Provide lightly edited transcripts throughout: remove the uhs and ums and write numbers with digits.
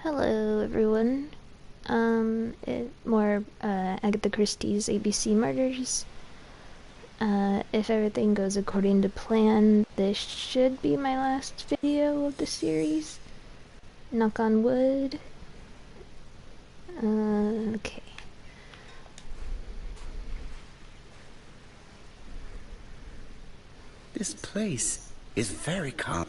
Hello, everyone. More Agatha Christie's ABC Murders. If everything goes according to plan, this should be my last video of the series. Knock on wood. Okay. This place is very calm.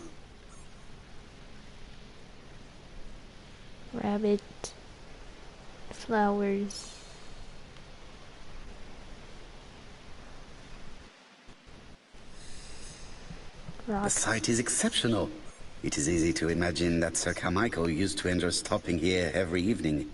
Rabbit. Flowers. Rock. The site is exceptional. It is easy to imagine that Sir Carmichael used to enjoy stopping here every evening.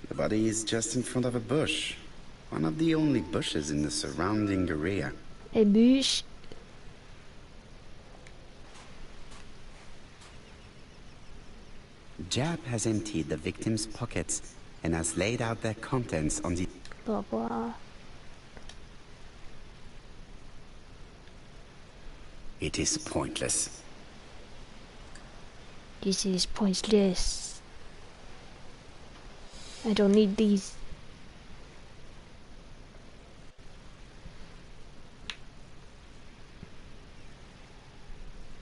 The body is just in front of a bush. One of the only bushes in the surrounding area. A bush. Jab has emptied the victim's pockets and has laid out their contents on the... Blah blah. It is pointless. This is pointless. I don't need these.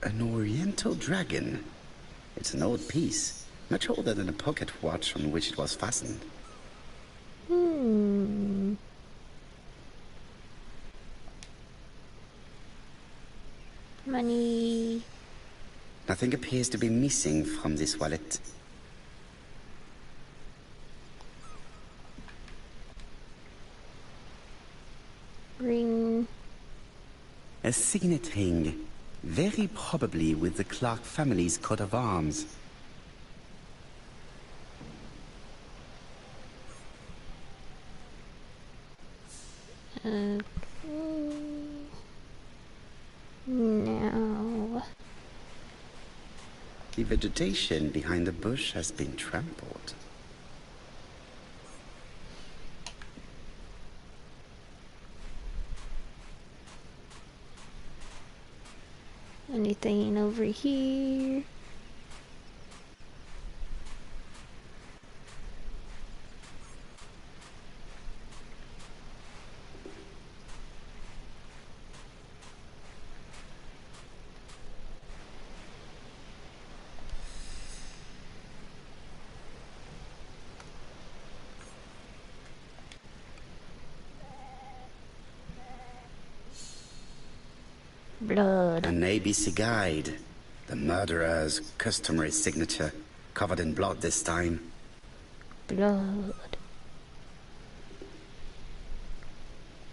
An oriental dragon. It's an old piece, much older than the pocket watch on which it was fastened. Money. Nothing appears to be missing from this wallet. Ring. A signet ring, very probably with the Clark family's coat of arms. No. The vegetation behind the bush has been trampled. Anything over here? Blood. An ABC guide. The murderer's customary signature, covered in blood this time. Blood.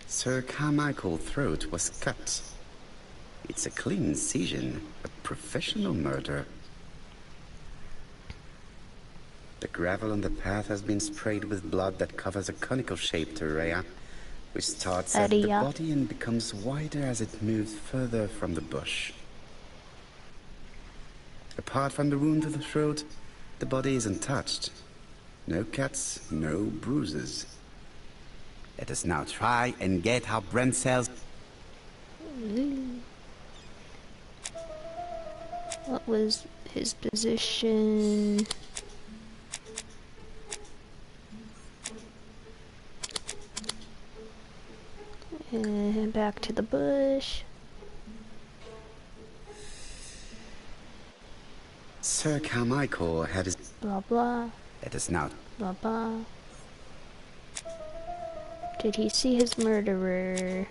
Sir Carmichael's throat was cut. It's a clean incision, a professional murder. The gravel on the path has been sprayed with blood that covers a conical-shaped area, which starts at the body and becomes wider as it moves further from the bush. Apart from the wound to the throat, the body is untouched. No cuts, no bruises. Let us now try and get our brain cells. What was his position? And back to the bush. Sir Carmichael had his... Blah blah. Let us now... Blah blah. Did he see his murderer?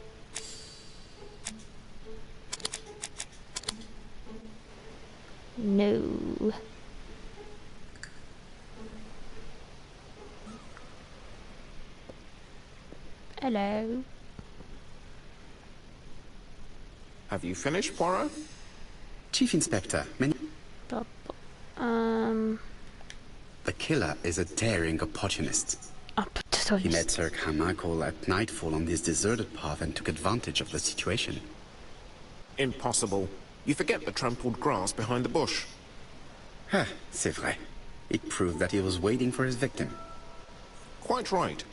No. Hello. Have you finished, Poirot? Chief Inspector, many... The killer is a daring opportunist. He met Sir Carmichael at nightfall on this deserted path and took advantage of the situation. Impossible. You forget the trampled grass behind the bush. C'est vrai. It proved that he was waiting for his victim. Quite right.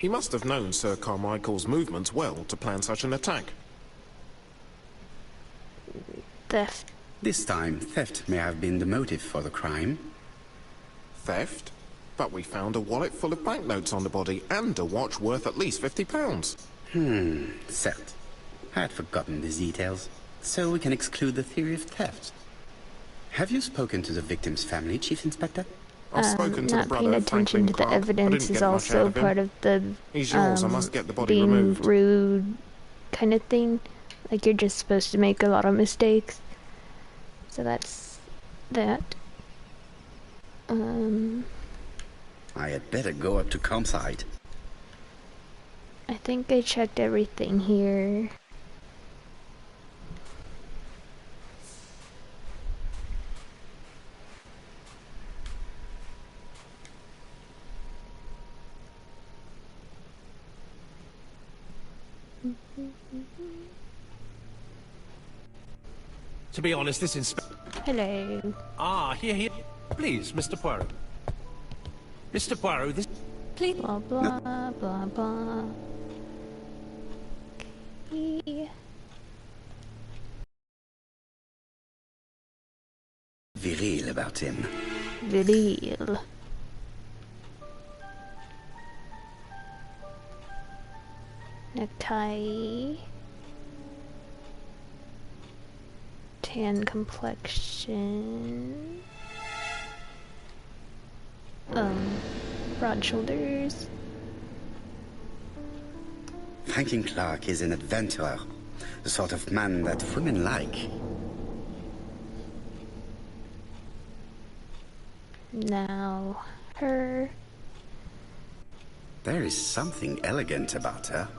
He must have known Sir Carmichael's movements well to plan such an attack. Theft. This time, theft may have been the motive for the crime. Theft? But we found a wallet full of banknotes on the body and a watch worth at least £50. Cert. I had forgotten these details. So we can exclude the theory of theft. Have you spoken to the victim's family, Chief Inspector? I've spoken to the Not brother, paying attention Franklin to the Clark. I evidence didn't is get much out also of him. part of the He's yours, I must get the body being removed. rude kind of thing. Like, you're just supposed to make a lot of mistakes. So that's that. I had better go up to campsite. I think I checked everything here. To be honest, this inspector... Hello. Ah, here. Please, Mr. Poirot. Mr. Poirot, this... Please. Blah, blah, blah, blah. Okay. Viril about him. Viril. Necktie. Tan complexion. Broad shoulders. Franklin Clark is an adventurer. The sort of man that women like. Now, her. There is something elegant about her.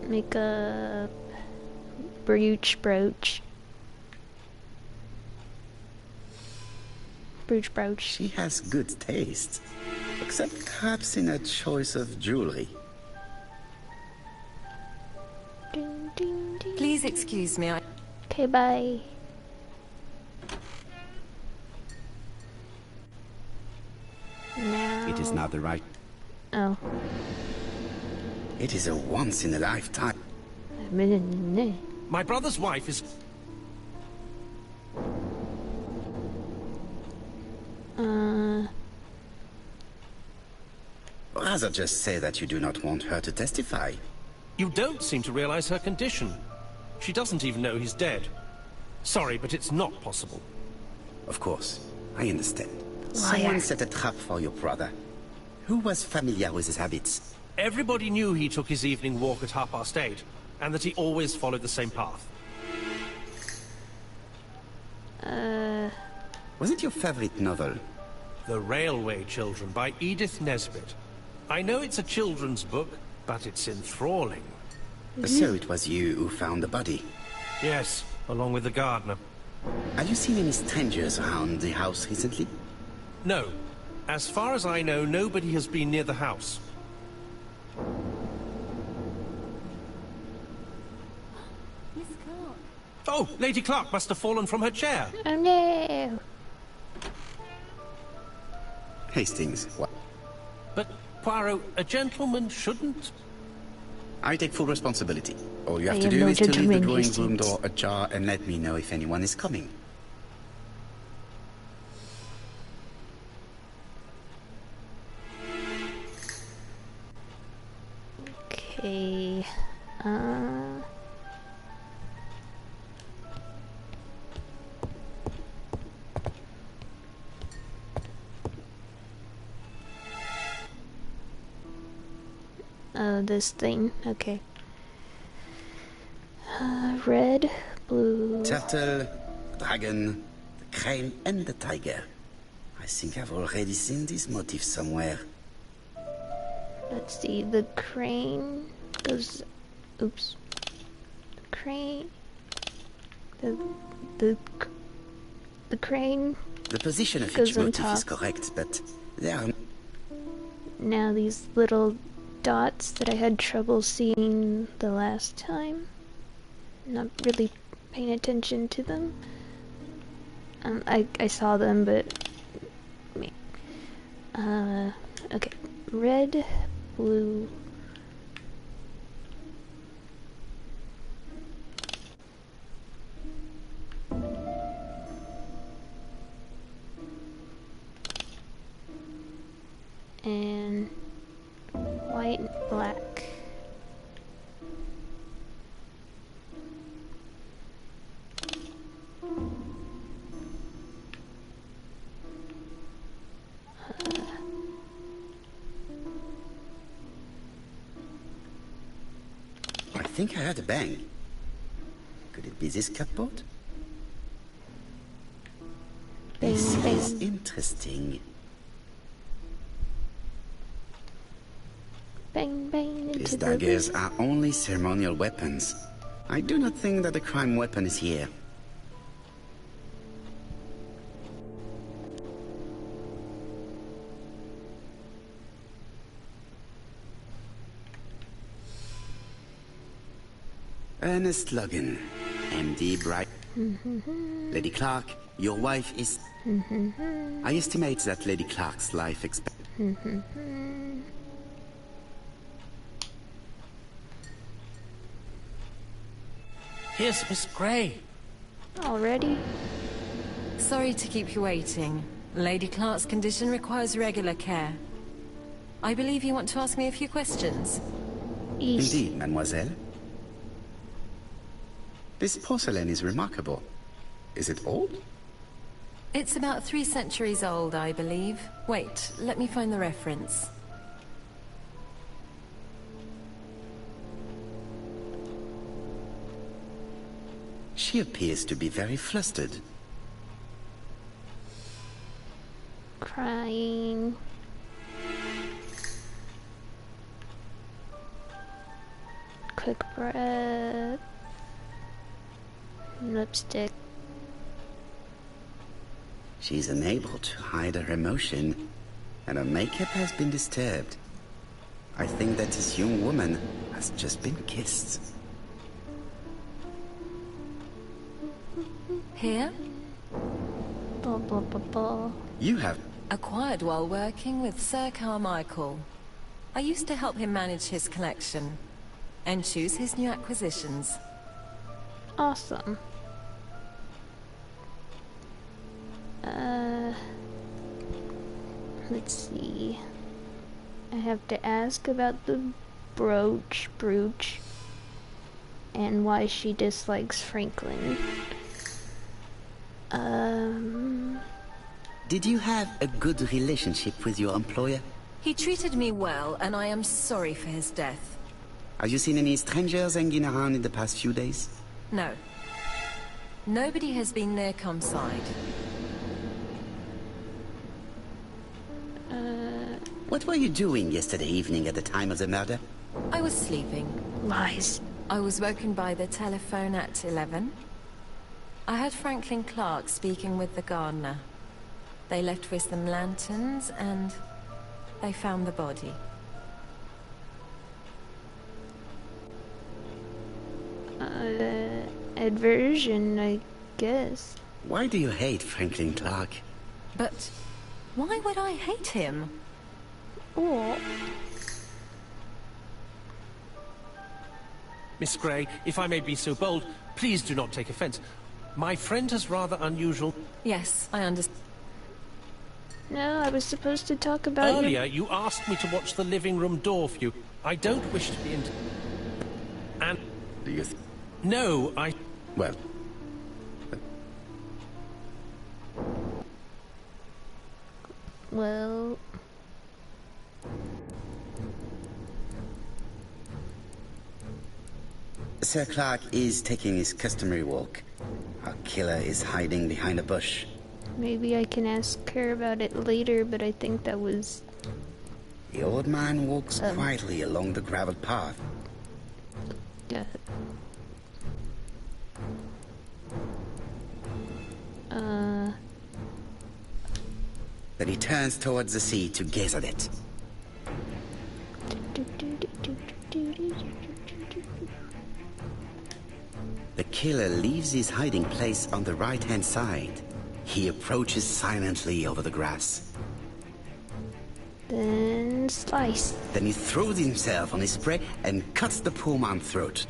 Makeup. Brooch. She has good taste. Except perhaps in her choice of jewelry. Ding, ding, ding. Please excuse me, Okay, bye. Now. It is not the right... Oh. It is a once in a lifetime. My brother's wife is... Rather just say that you do not want her to testify. You don't seem to realize her condition. She doesn't even know he's dead. Sorry, but it's not possible. Of course, I understand. Liar. Someone set a trap for your brother. Who was familiar with his habits? Everybody knew he took his evening walk at 8:30, and that he always followed the same path. Was it your favorite novel? The Railway Children by Edith Nesbit. I know it's a children's book, but it's enthralling. So it was you who found the body. Yes, along with the gardener. Have you seen any strangers around the house recently? No. As far as I know, nobody has been near the house. Miss Clark. Oh, Lady Clark must have fallen from her chair. Oh no. Hastings, what? But, Poirot, a gentleman shouldn't... I take full responsibility. All you have I to am do no is to leave the gentleman, drawing room Hastings. door ajar and let me know if anyone is coming. Okay. Oh, this thing. Okay. Red, blue. Turtle, dragon, the crane and the tiger. I think I've already seen this motif somewhere. Let's see. The crane goes. Oops. The crane. The crane. The position of Goes each on motif is top. correct, but there are... Now these little dots that I had trouble seeing the last time. Not really paying attention to them. I saw them, but Okay. Red, blue. And white and black. I think I heard a bang. Could it be this cupboard? This is interesting. Bang, bang into These the daggers roof. are only ceremonial weapons. I do not think that the crime weapon is here. Ernest Logan, MD Bright. Lady Clark, your wife is... I estimate that Lady Clark's life expectancy... Here's Miss Grey. Already? Sorry to keep you waiting. Lady Clark's condition requires regular care. I believe you want to ask me a few questions. Indeed, mademoiselle. This porcelain is remarkable. Is it old? It's about 3 centuries old, I believe. Wait, let me find the reference. She appears to be very flustered. Crying. Quick breath. Lipstick. She's unable to hide her emotion, and her makeup has been disturbed. I think that this young woman has just been kissed. Here? Blah, blah, blah, blah. You have... Acquired while working with Sir Carmichael. I used to help him manage his collection and choose his new acquisitions. Awesome. Let's see. I have to ask about the brooch, and why she dislikes Franklin. Did you have a good relationship with your employer? He treated me well, and I am sorry for his death. Have you seen any strangers hanging around in the past few days? No. Nobody has been near Comside. What were you doing yesterday evening at the time of the murder? I was sleeping. Lies. I was woken by the telephone at 11. I heard Franklin Clark speaking with the gardener. They left with some lanterns and they found the body. Aversion, I guess. Why do you hate Franklin Clark? But why would I hate him? Oh. Miss Grey, if I may be so bold, please do not take offense. My friend has rather unusual... Yes, I understand. No, I was supposed to talk about Earlier, you asked me to watch the living room door for you. I don't wish to be And... Do you... No, I... Well... Well... Sir Clark is taking his customary walk. Our killer is hiding behind a bush. Maybe I can ask her about it later, but I think that was... The old man walks quietly along the gravel path. Then he turns towards the sea to gaze at it. The killer leaves his hiding place on the right-hand side. He approaches silently over the grass. Then slice. Then he throws himself on his prey and cuts the poor man's throat.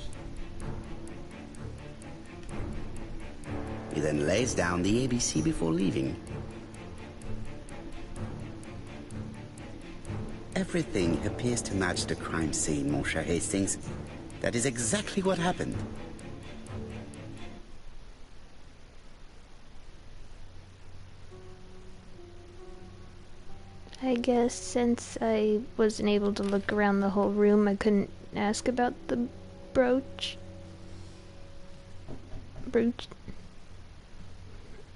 He then lays down the ABC before leaving. Everything appears to match the crime scene, mon cher Hastings. That is exactly what happened. I guess since I wasn't able to look around the whole room, I couldn't ask about the brooch.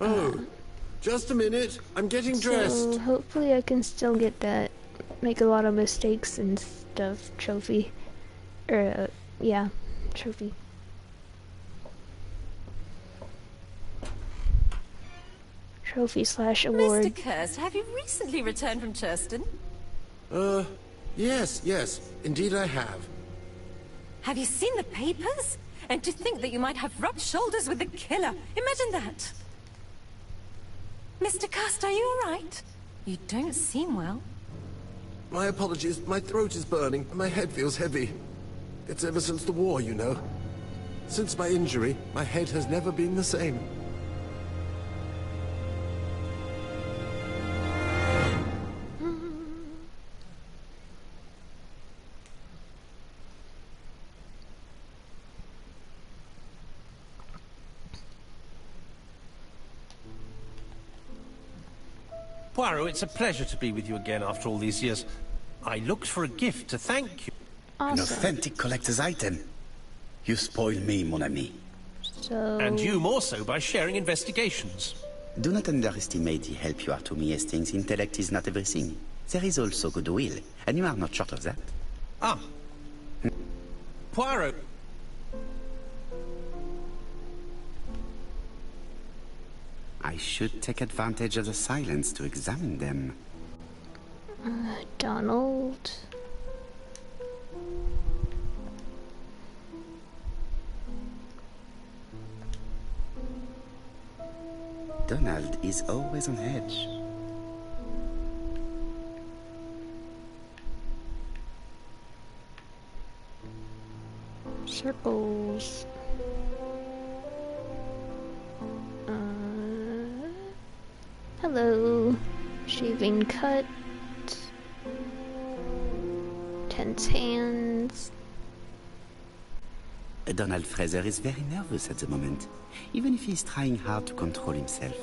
Oh, just a minute. I'm getting dressed. So hopefully I can still get that make a lot of mistakes and stuff trophy. Yeah, trophy. Trophy/award. Mr. Kirst, have you recently returned from Churston? Yes, indeed I have. Have you seen the papers? And to think that you might have rubbed shoulders with the killer. Imagine that. Mr. Kirst, are you all right? You don't seem well. My apologies. My throat is burning and my head feels heavy. It's ever since the war, you know. Since my injury, my head has never been the same. Poirot, it's a pleasure to be with you again after all these years. I looked for a gift to thank you. An Awesome. authentic collector's item. You spoil me, mon ami. So. And you more so by sharing investigations. Do not underestimate the help you are to me, Hastings. Intellect is not everything. There is also goodwill, and you are not short of that. Ah. Poirot. I should take advantage of the silence to examine them. Donald. Donald is always on edge. Circles. Hello. Shaving cut. Tense hands. Donald Fraser is very nervous at the moment, even if he's trying hard to control himself.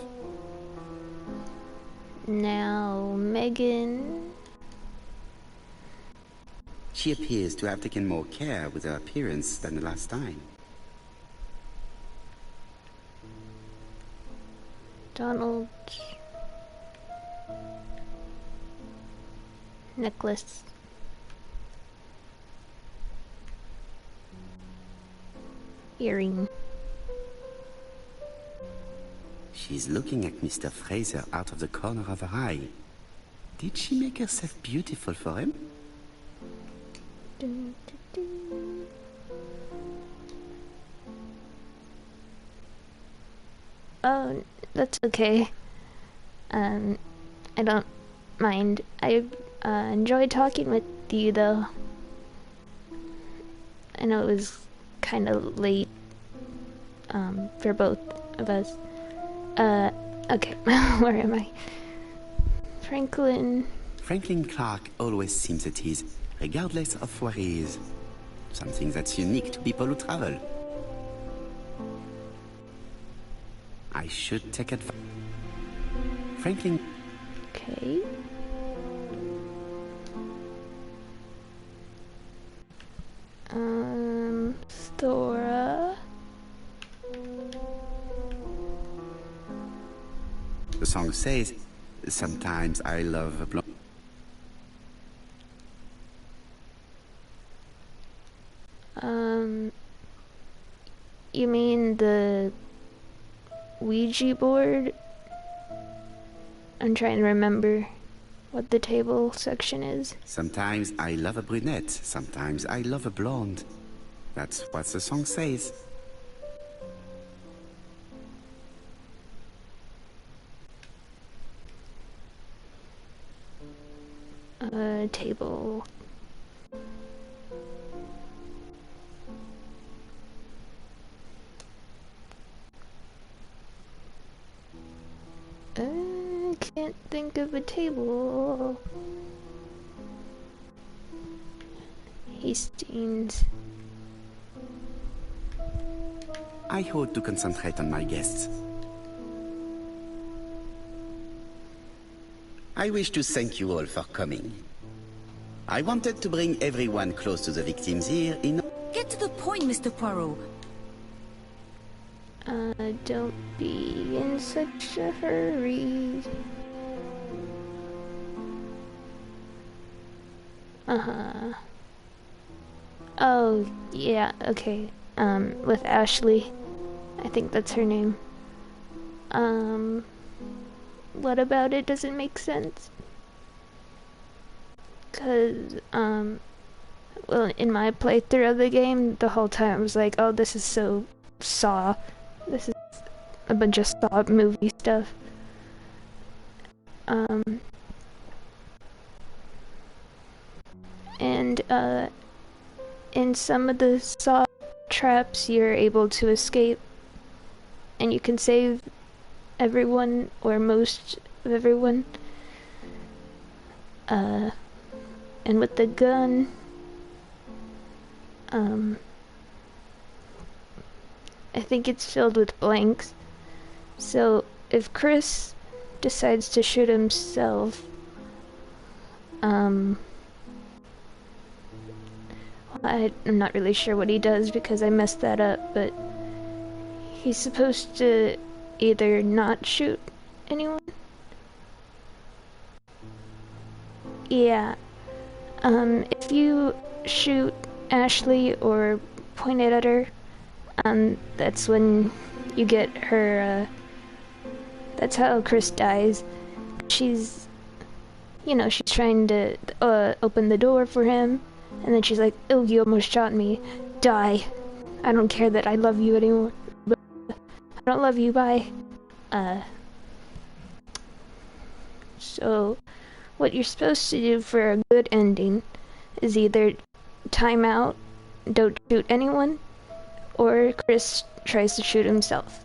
Now, Megan. She appears to have taken more care with her appearance than the last time. Donald. Necklace. Earring. She's looking at Mr. Fraser out of the corner of her eye. Did she make herself beautiful for him? Dun, dun, dun. Oh, that's okay. I don't mind. I enjoyed talking with you, though. I know it was kind of late, for both of us. Okay, where am I? Franklin. Franklin Clark always seems at ease, regardless of where he is. Something that's unique to people who travel. I should take advantage. Franklin. Okay. Thora. The song says, sometimes I love a blonde. You mean the Ouija board? I'm trying to remember what the table section is. Sometimes I love a brunette, sometimes I love a blonde. That's what the song says. table. I can't think of a table. Hastings. I hope to concentrate on my guests. I wish to thank you all for coming. I wanted to bring everyone close to the victims here in... Get to the point, Mr. Poirot. Don't be in such a hurry. Oh, yeah, okay. With Ashley. I think that's her name. What about it doesn't make sense? 'Cause, well, in my playthrough of the game, the whole time I was like, oh, this is so Saw. This is a bunch of Saw movie stuff. And, in some of the Saw traps, you're able to escape, and you can save everyone, or most of everyone. And with the gun, I think it's filled with blanks. So if Chris decides to shoot himself, I'm not really sure what he does because I messed that up, but he's supposed to either not shoot anyone. Yeah. If you shoot Ashley or point it at her, that's when you get her, that's how Chris dies. She's, you know, she's trying to, open the door for him, and then she's like, oh, you almost shot me. Die. I don't care that I love you anymore. I don't love you, bye. So, what you're supposed to do for a good ending is either time out, don't shoot anyone, or Chris tries to shoot himself.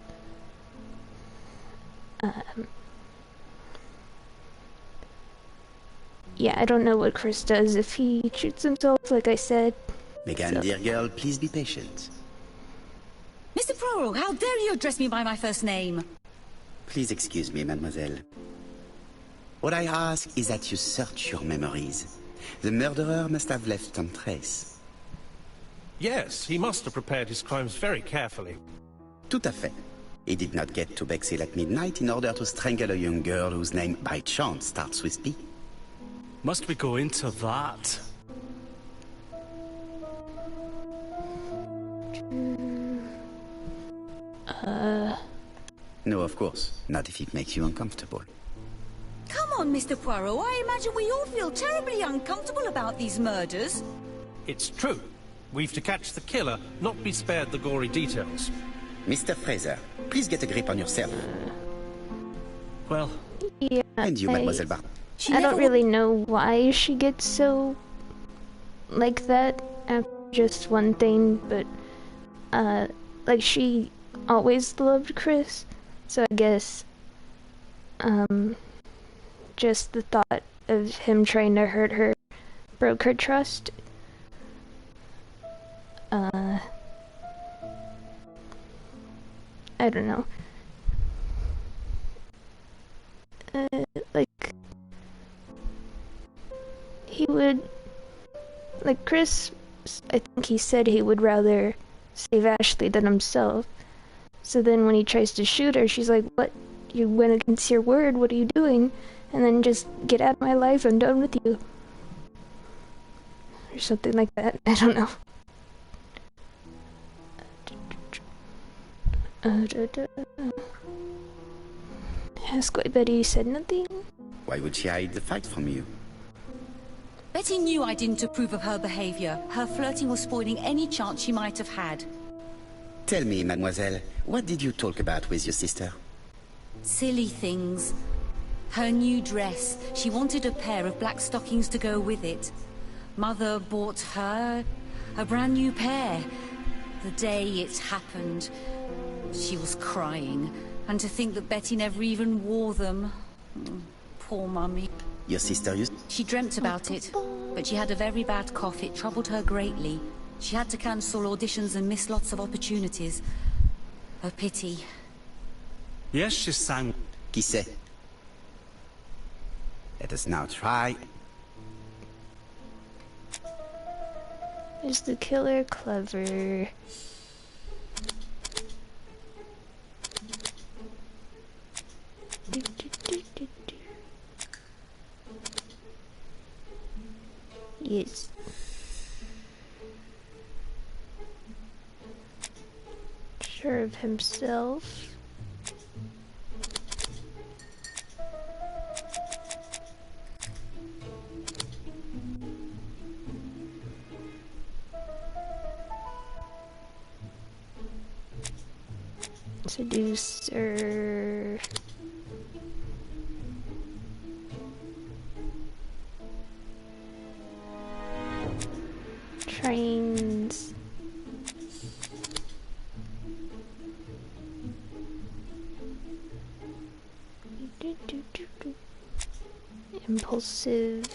Yeah, I don't know what Chris does if he shoots himself, like I said. Megan, So. dear girl, please be patient. Mr. Poirot, how dare you address me by my first name? Please excuse me, mademoiselle. What I ask is that you search your memories. The murderer must have left some trace. Yes, he must have prepared his crimes very carefully. Tout à fait. He did not get to Bexhill at midnight in order to strangle a young girl whose name by chance starts with P. Must we go into that? No, of course. Not if it makes you uncomfortable. Come on, Mr. Poirot. I imagine we all feel terribly uncomfortable about these murders. It's true. We've to catch the killer, not be spared the gory details. Mr. Fraser, please get a grip on yourself. Well, Yeah, And you, Mademoiselle Bart. I don't really know why she gets so like that after just one thing, but like she always loved Chris, so I guess just the thought of him trying to hurt her broke her trust. I don't know. Like, he would, like Chris, I think he said he would rather save Ashley than himself. So then when he tries to shoot her, she's like, what? You went against your word, what are you doing? And then just get out of my life, I'm done with you. Or something like that, I don't know. Ask why Betty said nothing. Why would she hide the fact from you? Betty knew I didn't approve of her behavior. Her flirting was spoiling any chance she might have had. Tell me, mademoiselle, what did you talk about with your sister? Silly things. Her new dress. She wanted a pair of black stockings to go with it. Mother bought her a brand new pair. The day it happened, she was crying. And to think that Betty never even wore them. Poor Mummy. Your sister used... She dreamt about it, but she had a very bad cough. It troubled her greatly. She had to cancel auditions and miss lots of opportunities. A pity. Yes, she sang. Qui sait? Let us now try. Is the killer clever? Yes. Sure of himself. Seducer. Trains. Impulsive.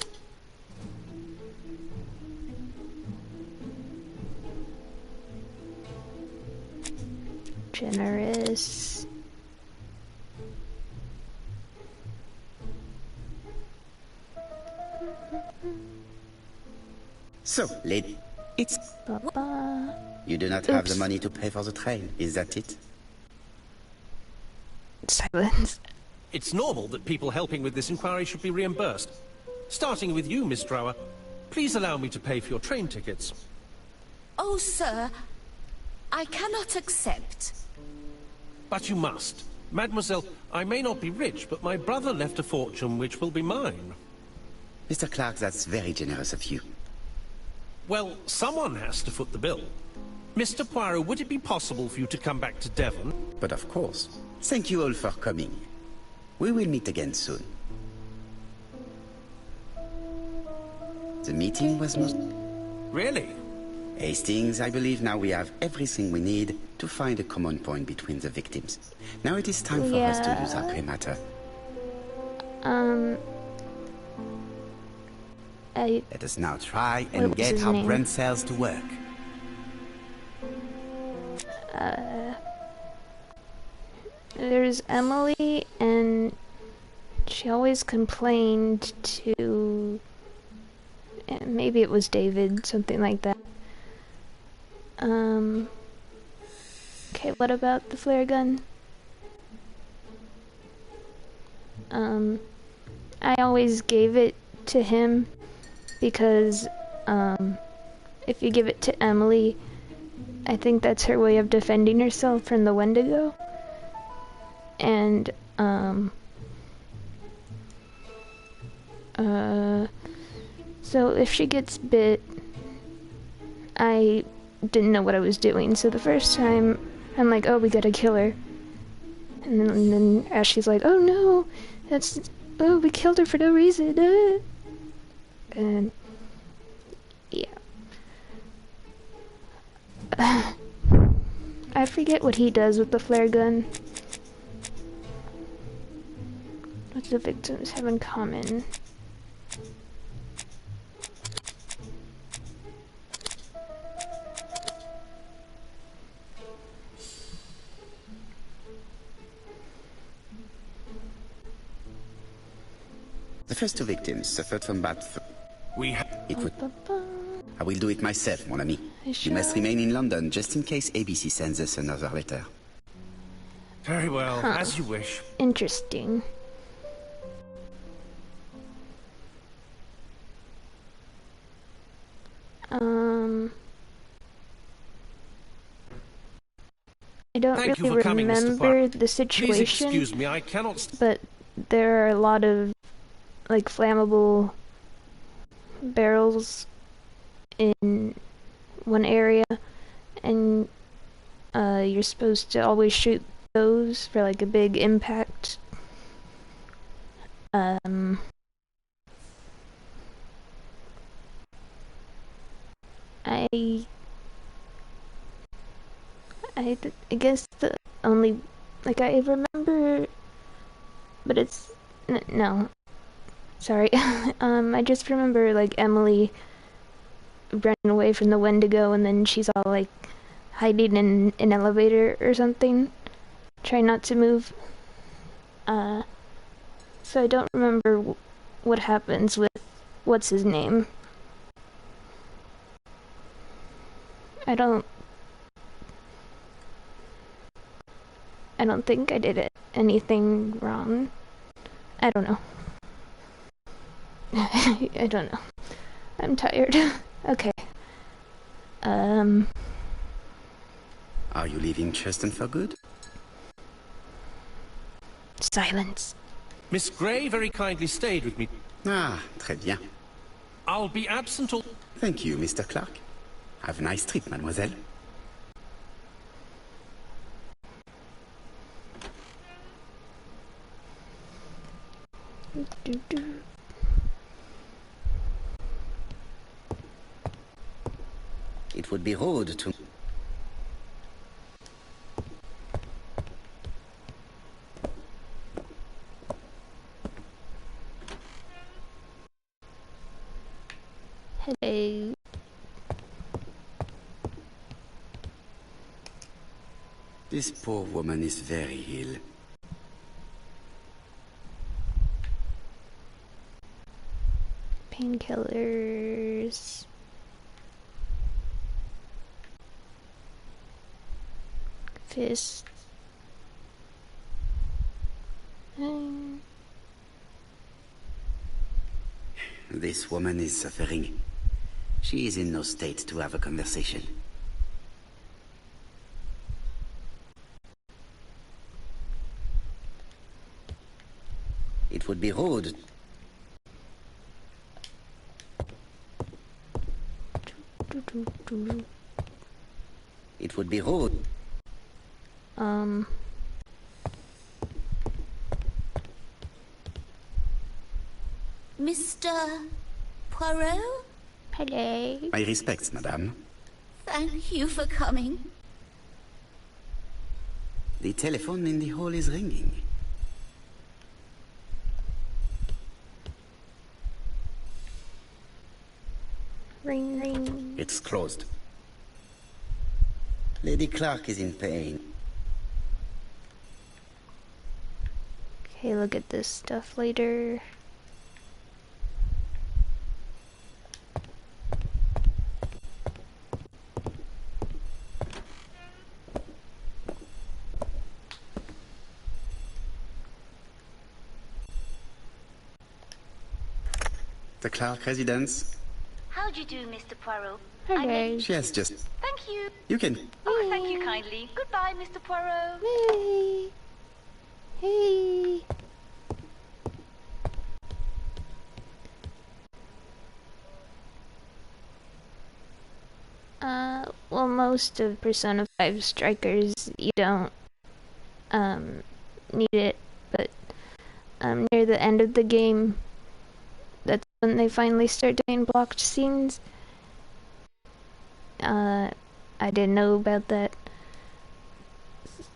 Generous. So, lady, it's... Baba. You do not have the money to pay for the train, is that it? Silence. It's normal that people helping with this inquiry should be reimbursed. Starting with you, Miss Drower. Please allow me to pay for your train tickets. Oh, sir, I cannot accept. But you must. Mademoiselle, I may not be rich, but my brother left a fortune which will be mine. Mr. Clark, that's very generous of you. Well, someone has to foot the bill. Mr. Poirot, would it be possible for you to come back to Devon? But of course. Thank you all for coming. We will meet again soon. The meeting was most... Really? Hastings, I believe now we have everything we need to find a common point between the victims. Now it is time for us to use our grey matter. Let us now try and get our brain cells to work. There's Emily, and she always complained to... maybe it was David, something like that. Okay, what about the flare gun? I always gave it to him because, if you give it to Emily, I think that's her way of defending herself from the Wendigo. And, so if she gets bit, I didn't know what I was doing. So the first time, I'm like, oh, we gotta kill her. And then Ashley's like, oh no, oh, we killed her for no reason. And, yeah. I forget what he does with the flare gun. What do the victims have in common? The first two victims suffered from bad... It would... I will do it myself, mon ami. You must remain in London just in case ABC sends us another letter. Very well, as you wish. Interesting. I don't really remember the situation. Please excuse me, I cannot... But there are a lot of, like, flammable barrels in one area, and you're supposed to always shoot those for, like, a big impact. Um, I guess the only, like, I remember, but it's, no, sorry, I just remember, like, Emily running away from the Wendigo, and then she's all, like, hiding in an elevator or something, trying not to move, so I don't remember what happens with, what's his name? I don't think I did anything wrong. I don't know. I don't know. I'm tired. Okay. Are you leaving Cheston for good? Silence. Miss Grey very kindly stayed with me. Ah, très bien. I'll be absent all... Thank you, Mr. Clark. Have a nice trip, mademoiselle. It would be rude to... Hello. This poor woman is very ill. Painkillers. Fist. This woman is suffering. She is in no state to have a conversation. It would be rude. It would be rude. Mr. Poirot? Hello. My respects, madame. Thank you for coming. The telephone in the hall is ringing. Ring, ring. It's closed. Lady Clark is in pain. Okay, look at this stuff later. The Clark residence. How do you do, Mr. Poirot? Hello. She has just... Thank you. You can... Oh, thank you kindly. Goodbye, Mr. Poirot. Hey. Hey. Well, most of Persona 5 Strikers, you don't, need it, but, near the end of the game, that's when they finally start doing blocked scenes. I didn't know about that,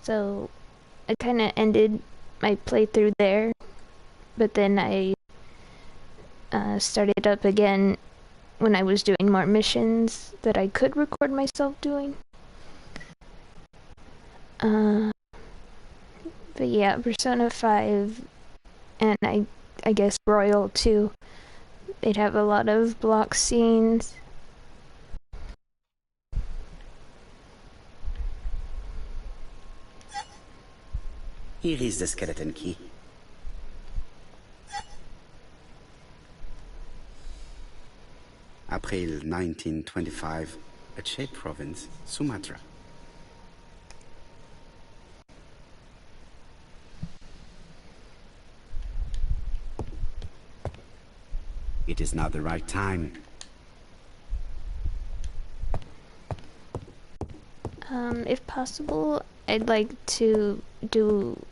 so I kinda ended my playthrough there, but then I, started up again when I was doing more missions that I could record myself doing. But yeah, Persona 5 and I guess Royal too, they'd have a lot of block scenes. Here is the skeleton key. April 1925, Aceh province, Sumatra. It is now the right time. If possible, I'd like to do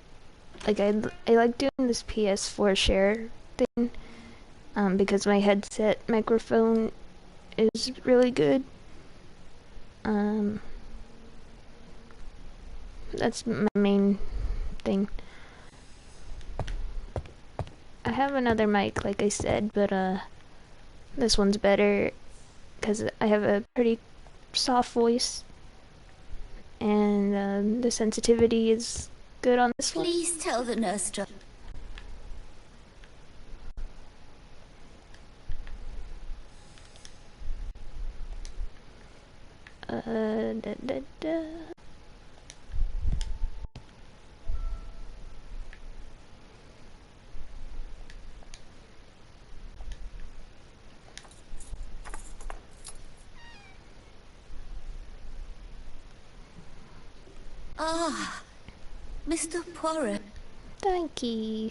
like I like doing this PS4 share thing, because my headset microphone is really good. That's my main thing. I have another mic, like I said, but this one's better because I have a pretty soft voice, and the sensitivity is good on this one. Please tell the nurse to... Da. Ah, Mr. Poirot. Thank you.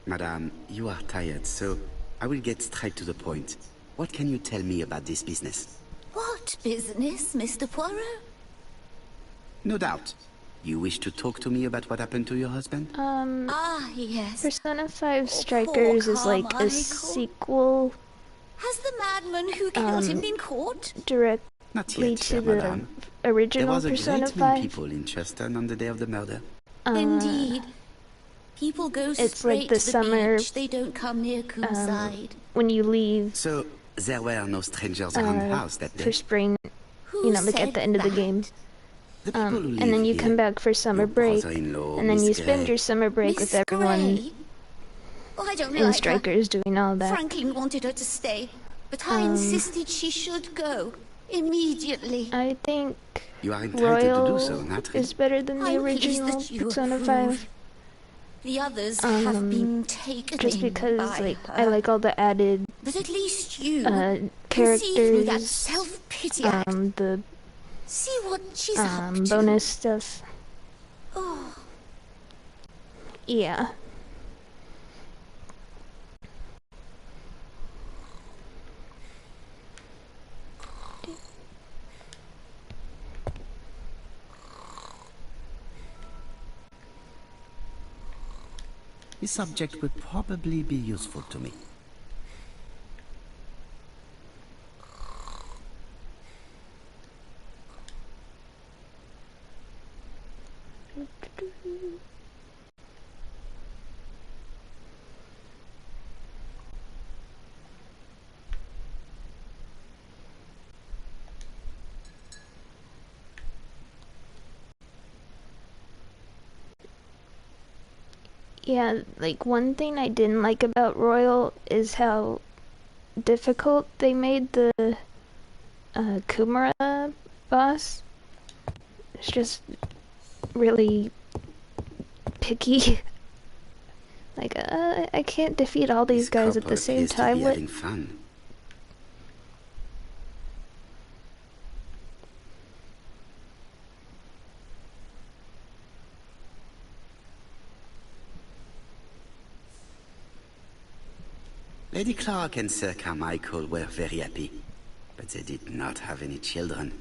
Madame, you are tired, so I will get straight to the point. What can you tell me about this business? What business, Mr. Poirot? No doubt. You wish to talk to me about what happened to your husband? Ah, yes. Persona 5 Strikers is like a Carmichael. sequel Has the madman who killed him been caught? Not directly yet, to chère the madame. There original was a Persona great many 5. people in Cheston on the day of the murder. Indeed. People go it's straight like the to the summer, beach. They don't come near Coomside. when you leave So, there were no strangers around the house that day? for spring, Who you know, like said at the end of the that? game. The people who live And then you here. come back for summer Your break, brother-in-law, and then Miss you spend Gray. your summer break Miss with everyone Gray? Oh, I don't in like Strikers doing all her. that. Franklin wanted her to stay, but I insisted she should go immediately. I think You are entitled to do so, Royal not really. is better than the I'm pleased original that you Persona approve. 5. The others have been taken Just in because by like her. I like all the added But at least you can see through that characters, self-pity act. the See what she's up to. bonus stuff. Oh, Yeah. This subject would probably be useful to me. Yeah, like one thing I didn't like about Royal is how difficult they made the Kumara boss. It's just really picky. Like, I can't defeat all these guys at the same time. What? Having fun. Lady Clark and Sir Carmichael were very happy, but they did not have any children.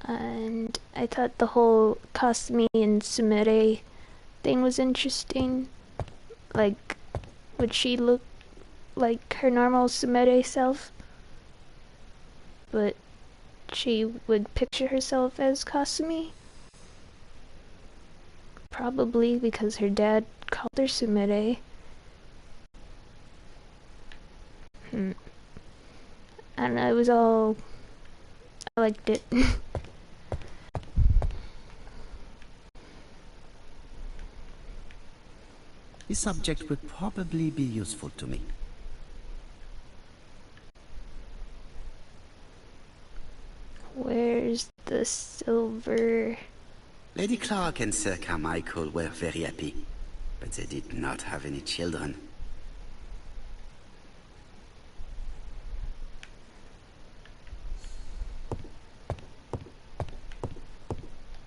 And I thought the whole Kasumi and Sumire thing was interesting. Like, would she look like her normal Sumire self? But she would picture herself as Kasumi? Probably because her dad called her Sumire. I don't know, it was all... I liked it. This subject would probably be useful to me. Where's the silver? Lady Clark and Sir Carmichael were very happy, but they did not have any children.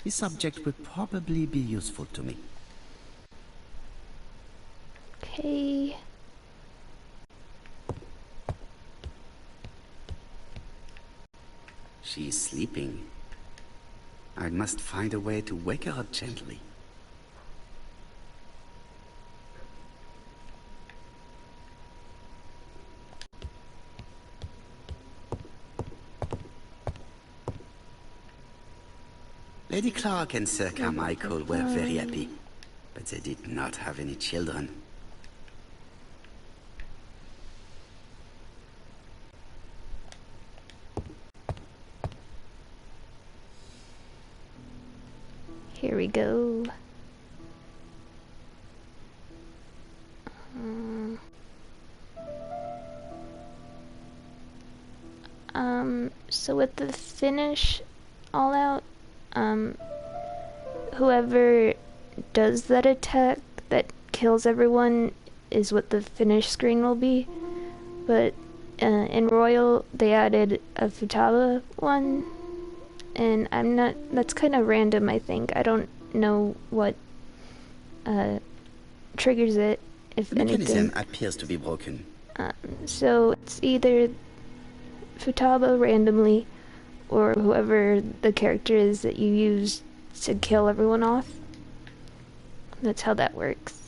This subject would probably be useful to me. Okay. She's sleeping. I must find a way to wake her up gently. Lady Clark and Sir Carmichael were very happy, but they did not have any children. Here we go. So with the finish all out, whoever does that attack that kills everyone is what the finish screen will be. But in Royal, they added a Futaba one, and that's kind of random, I think. I don't know what triggers it, if the mechanism anything. appears to be broken. So it's either Futaba randomly, or whoever the character is that you use to kill everyone off. That's how that works.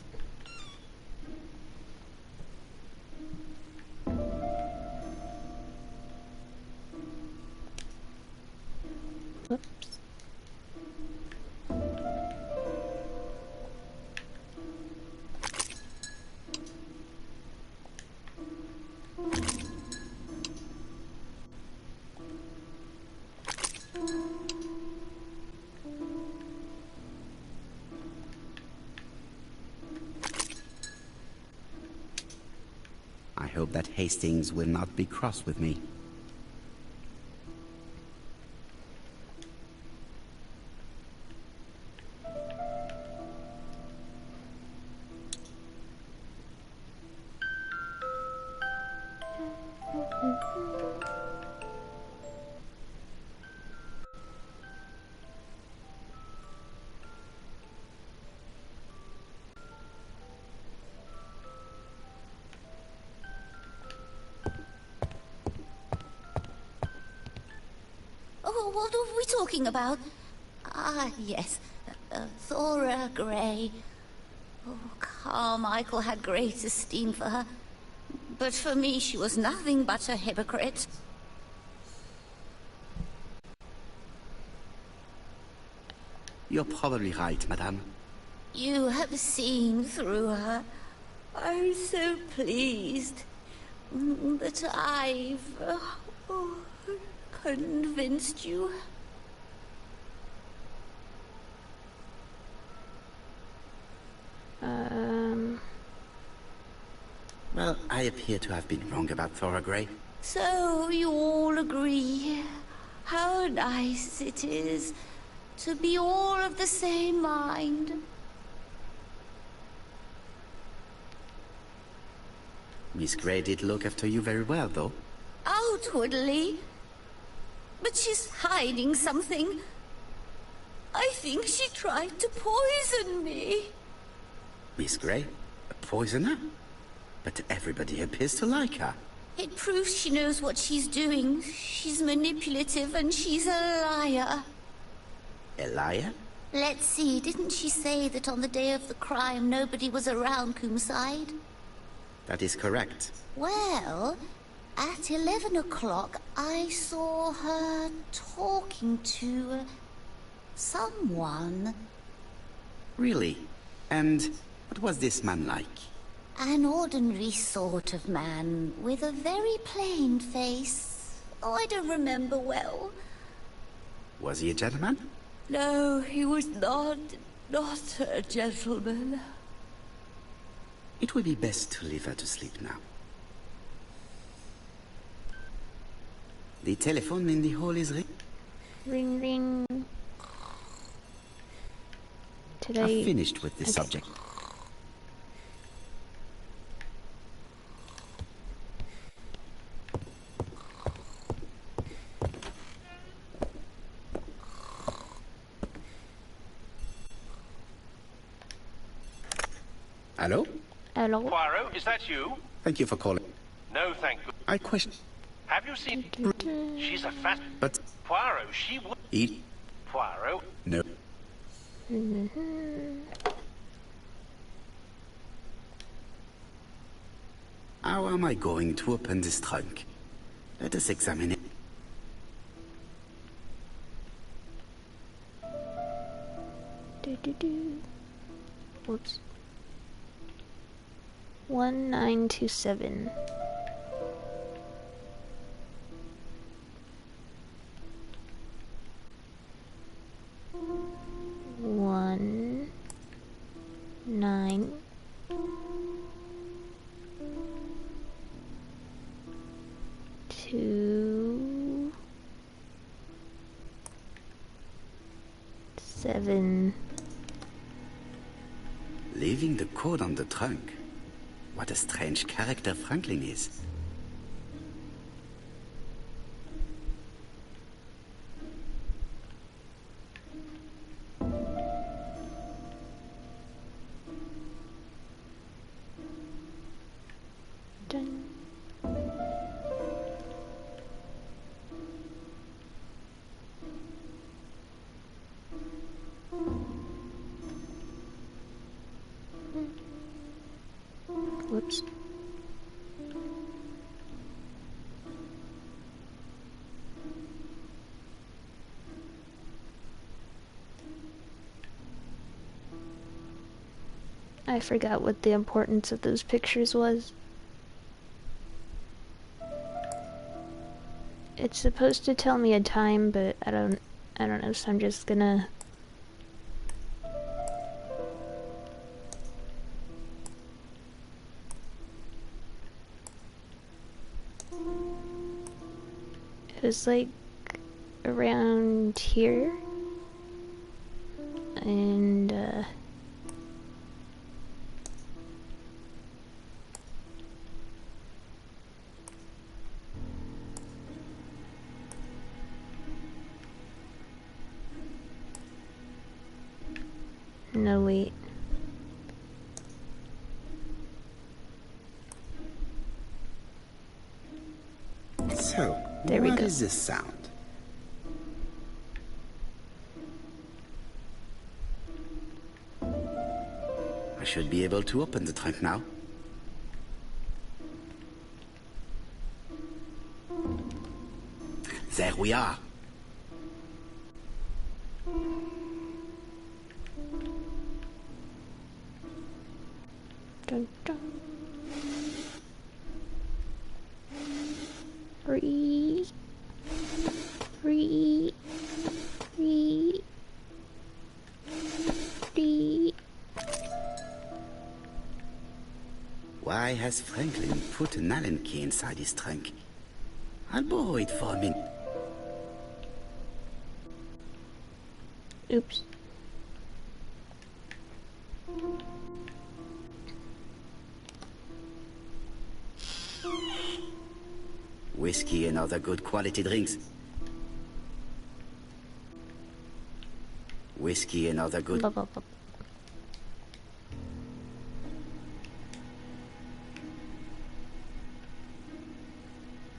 Whoops. I hope that Hastings will not be cross with me. Oh, what are we talking about? Ah, yes. Thora Grey. Oh, Carmichael had great esteem for her. But for me, she was nothing but a hypocrite. You're probably right, madame. You have seen through her. I'm so pleased that I've convinced you. Well, I appear to have been wrong about Thora Grey. So you all agree. How nice it is to be all of the same mind. Miss Grey did look after you very well, though. Outwardly. But she's hiding something. I think she tried to poison me. Miss Grey? A poisoner? But everybody appears to like her. It proves she knows what she's doing. She's manipulative and she's a liar. A liar? Let's see, didn't she say that on the day of the crime nobody was around Coomside? That is correct. Well, at 11 o'clock I saw her talking to someone. Really? And what was this man like? An ordinary sort of man with a very plain face. Oh, I don't remember well. Was he a gentleman? No, he was not a gentleman. It would be best to leave her to sleep now. The telephone in the hall is ringing. Ring, ring. I've finished with this subject. Hello? Hello? Poirot, is that you? Thank you for calling. No, thank you. I question... Have you seen... She's a fat... But... Poirot? she would. Eat? Poirot. No. How am I going to open this trunk? Let us examine it. Whoops. 1927. One, nine, two, 7. Leaving the code on the trunk. What a strange character Franklin is. Dun. Whoops. I forgot what the importance of those pictures was. It's supposed to tell me a time, but I don't know, so I'm just gonna it was like around here, and no, wait. So, There we what go. is this sound? I should be able to open the trunk now. There we are. Dun, dun. 3, 3, 3, 3. Why has Franklin put an Allen key inside his trunk? I'll borrow it for a minute. Oops. Whiskey and other good quality drinks. Whiskey and other good... Blah, blah, blah.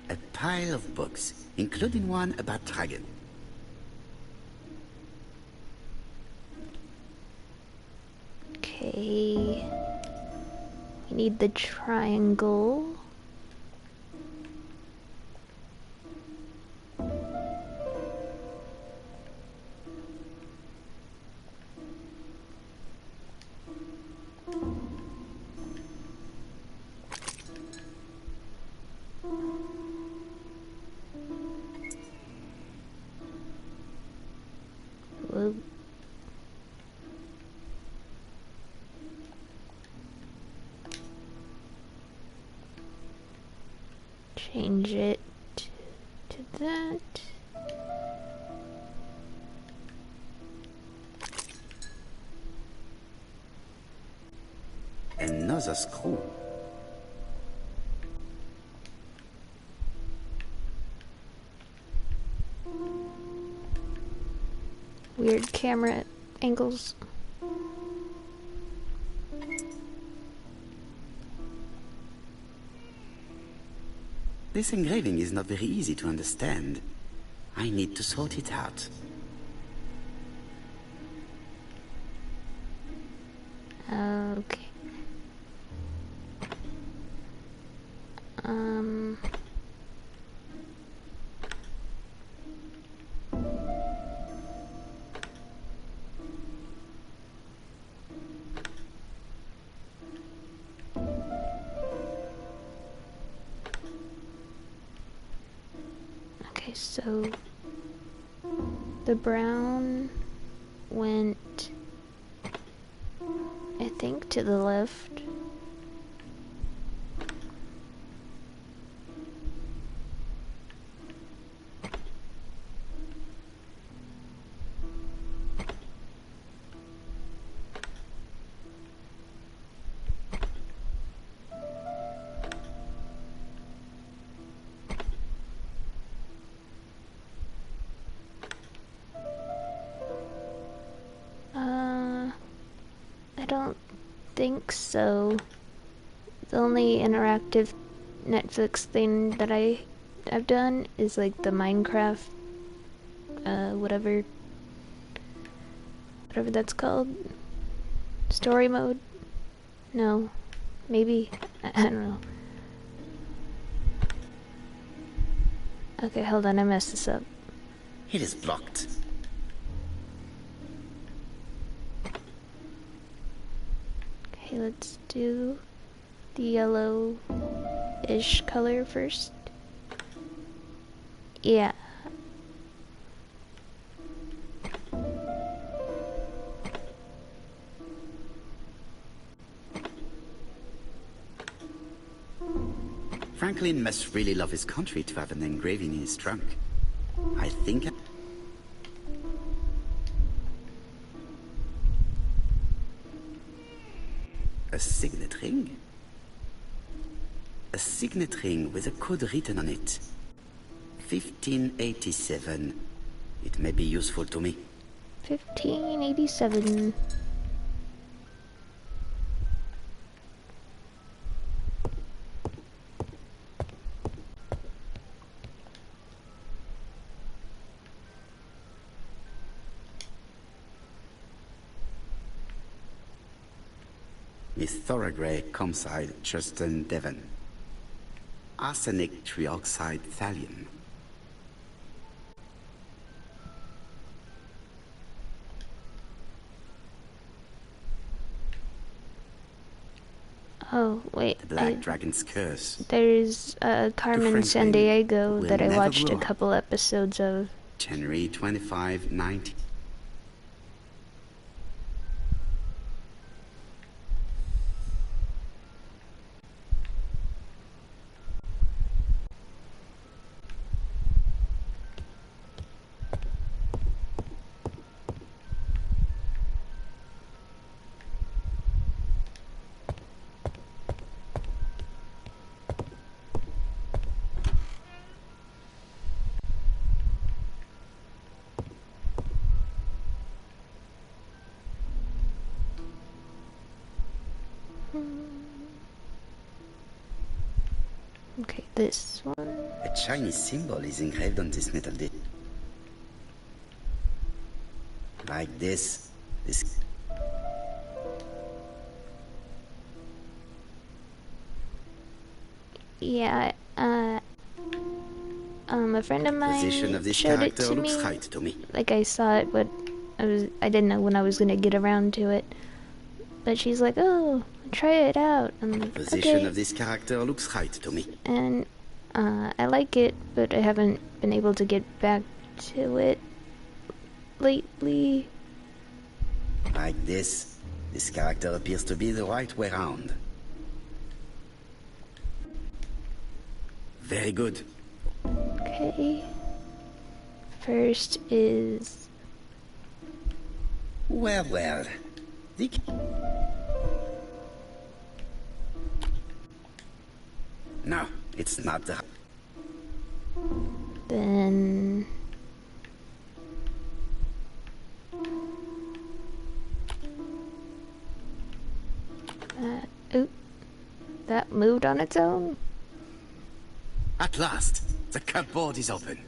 A pile of books, including one about dragon. Okay. We need the triangle. Whoa. Change it to that. Another screw. Weird camera angles. This engraving is not very easy to understand. I need to sort it out. Okay. Okay, so the brown went, I think, to the left. I don't think so. The only interactive Netflix thing that I've done is like the Minecraft, whatever that's called. Story mode? No. Maybe? I don't know. Okay, hold on, I messed this up. It is blocked. Okay, let's do the yellow-ish color first. Yeah. Franklin must really love his country to have an engraving in his trunk. I think... A signet ring? A signet ring with a code written on it. 1587. It may be useful to me. 1587. Miss Thorogray, Comside, Justin Devon. Arsenic trioxide thallium. Oh, wait. The Black Dragon's Curse. There's Carmen Sandiego that I watched a couple episodes of. January 25, 19... Okay, this one. A Chinese symbol is engraved on this metal disc. Like this. Yeah, a friend of mine showed it to me. Right to me. Like, I saw it, but I didn't know when I was gonna get around to it. But she's like, "Oh, try it out." I'm like, Position okay. of this character looks right to me. And I like it, but I haven't been able to get back to it lately. Like this. This character appears to be the right way round. Very good. Okay. First is... Well. No, it's not the... Then... Oop. That moved on its own? At last, the cupboard is open.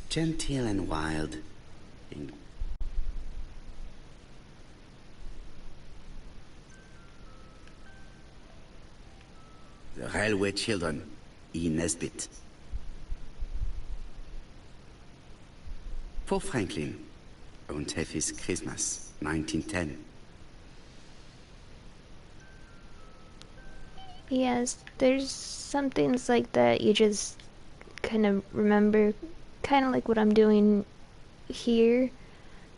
Genteel and wild. The Railway Children, E. Nesbit. For Franklin, und Heffy's Christmas, 1910. Yes, there's some things like that you just kind of remember, kind of like what I'm doing here.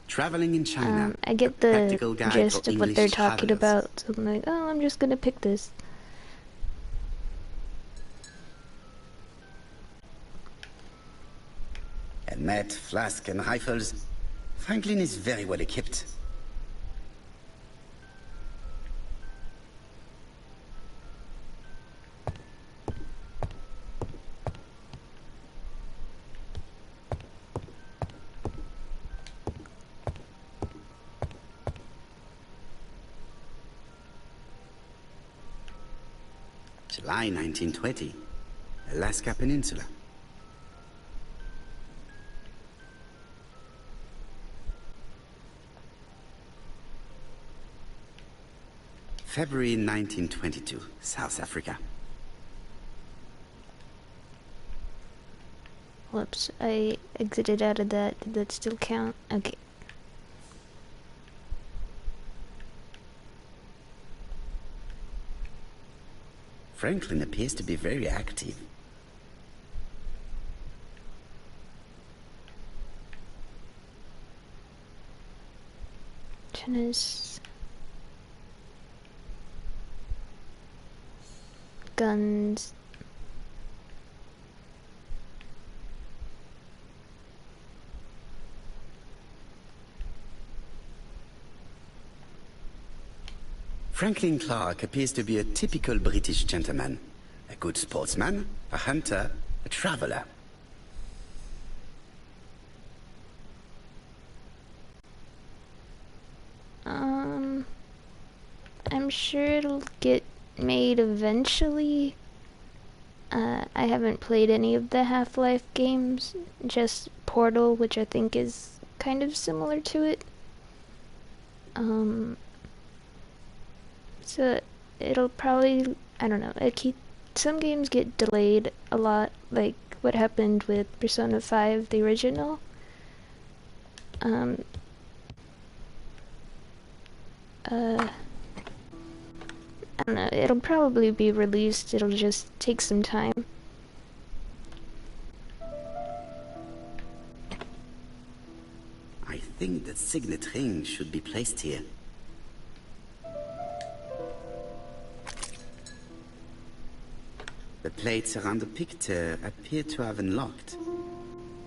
Traveling in China. I get the gist of what they're talking travelers. about, so I'm like, oh, I'm just gonna pick this. A net, flask, and rifles. Franklin is very well equipped. July 1920, Alaska Peninsula. February 1922, South Africa. Whoops, I exited out of that. Did that still count? Okay. Franklin appears to be very active. Tennis. Guns. Franklin Clark appears to be a typical British gentleman. A good sportsman, a hunter, a traveler. I'm sure it'll get made eventually. I haven't played any of the Half-Life games, just Portal, which I think is kind of similar to it. So it'll probably, I don't know, some games get delayed a lot, like what happened with Persona 5, the original. I don't know, it'll probably be released, it'll just take some time. I think the signet ring should be placed here. The plates around the picture appear to have unlocked.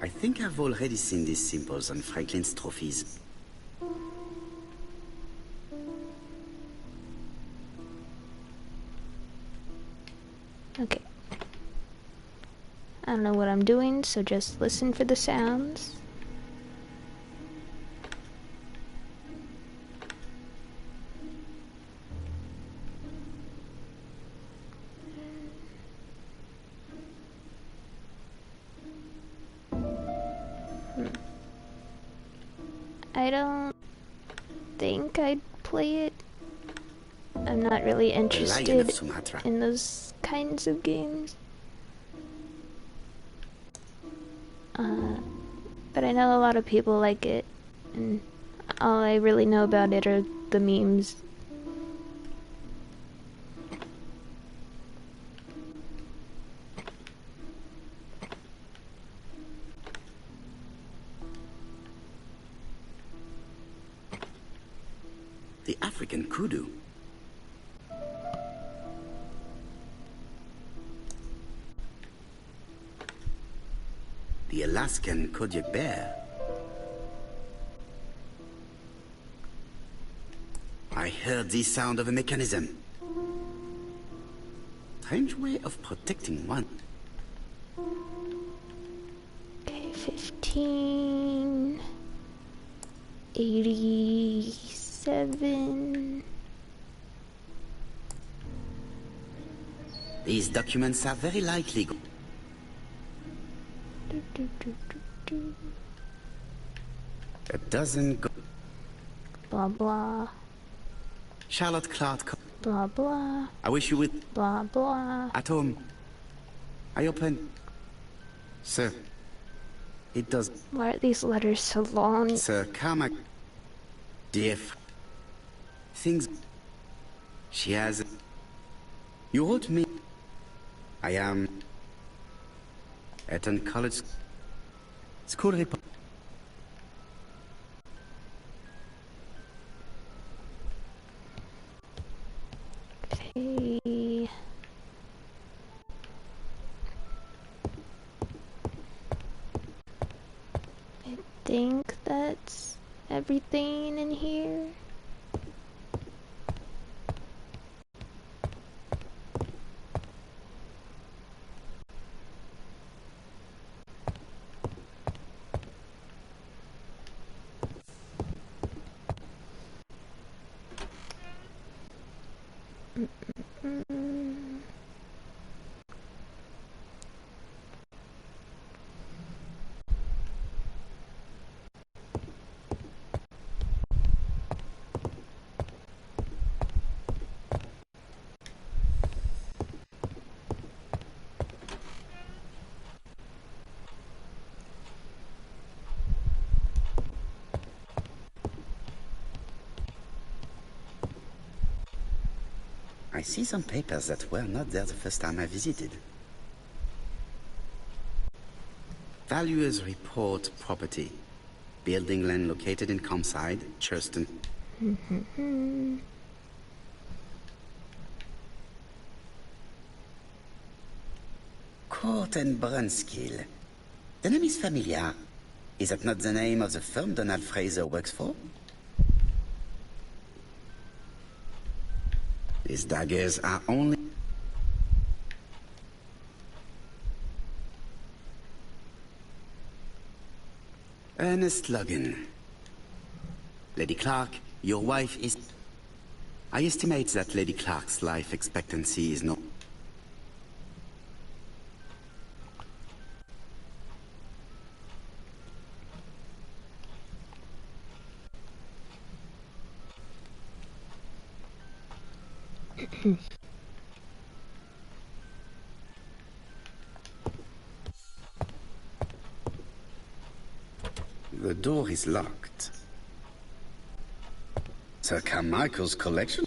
I think I've already seen these symbols on Franklin's trophies. Okay. I don't know what I'm doing, so just listen for the sounds. I don't think I'd play it. I'm not really interested in those kinds of games. But I know a lot of people like it, and all I really know about it are the memes. The African kudu. The Alaskan Kodiak bear. I heard the sound of a mechanism. Strange way of protecting one. Okay, 15... 87... These documents are very likely. A dozen blah blah. Charlotte Clark. Blah blah. I wish you would. Blah blah. At home. I open. Sir. It does. Why are these letters so long? Sir Carmack. Dear. Things. She has. You wrote me. I am. Eton College. School report. Okay. I think that's everything in here. I see some papers that were not there the first time I visited. Valuers report property. Building land located in Comside, Churston. Court and Brunskill. The name is familiar. Is that not the name of the firm Donald Fraser works for? These daggers are only... Ernest Logan. Lady Clark, your wife is... I estimate that Lady Clark's life expectancy is no... The door is locked. Sir Carmichael's collection?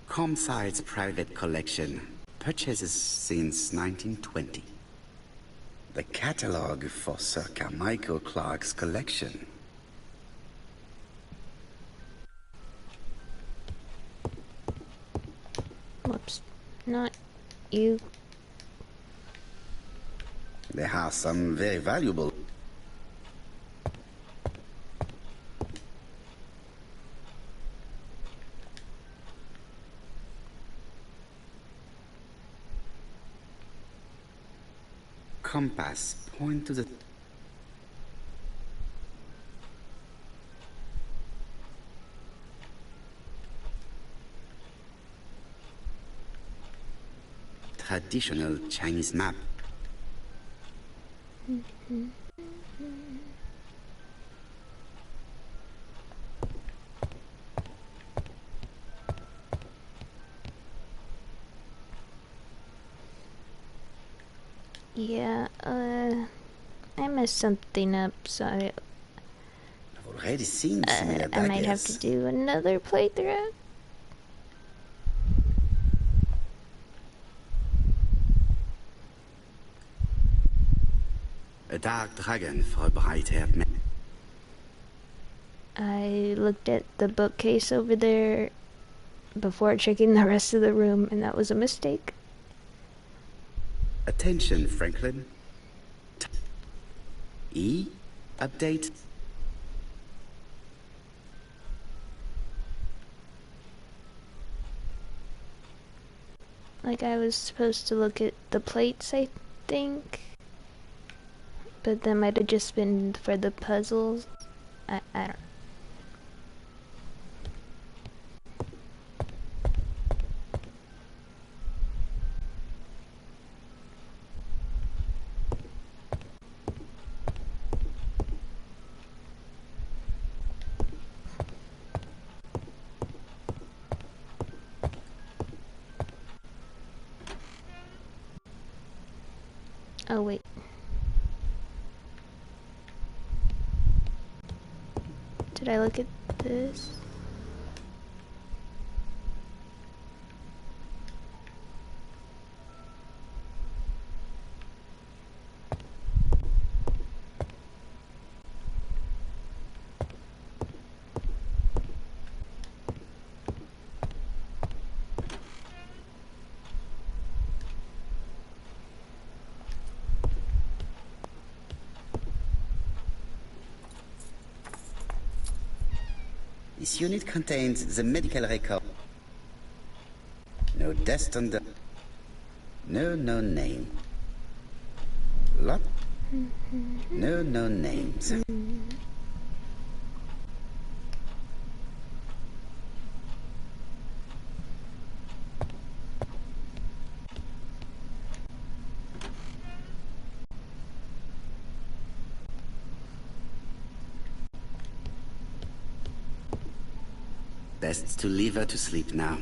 Comside's private collection. Purchases since 1920. The catalogue for Sir Carmichael Clark's collection. Whoops. Not you. There are some very valuable... Compass. Point to the... Traditional Chinese map. Yeah, I messed something up, so I've already seen similar I might have to do another playthrough. A dark dragon for a bright-haired man. I looked at the bookcase over there before checking the rest of the room, and that was a mistake. Attention, Franklin. E. Update. Like, I was supposed to look at the plates, I think. But that might have just been for the puzzles. I don't. Oh wait. Did I look at this? This unit contains the medical record. No death on the... No known name. Lot? No known names. Best to leave her to sleep now.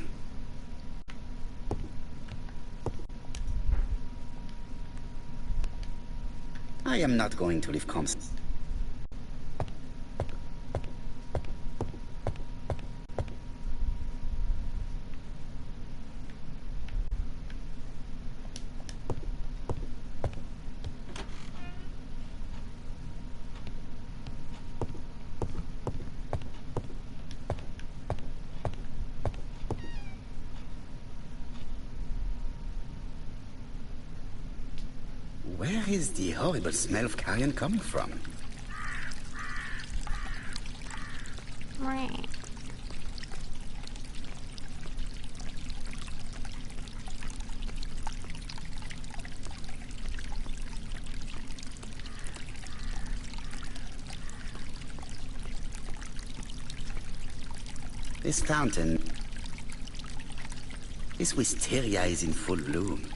I am not going to leave comms. Where is the horrible smell of carrion coming from? This fountain... This wisteria is in full bloom.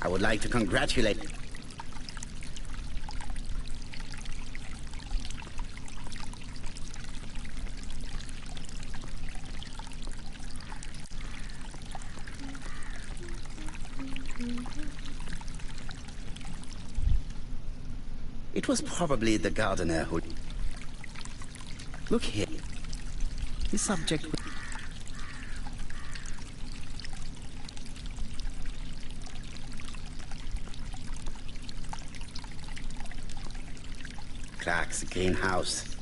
I would like to congratulate... It was probably the gardener who... Look here. This subject... Clark's greenhouse.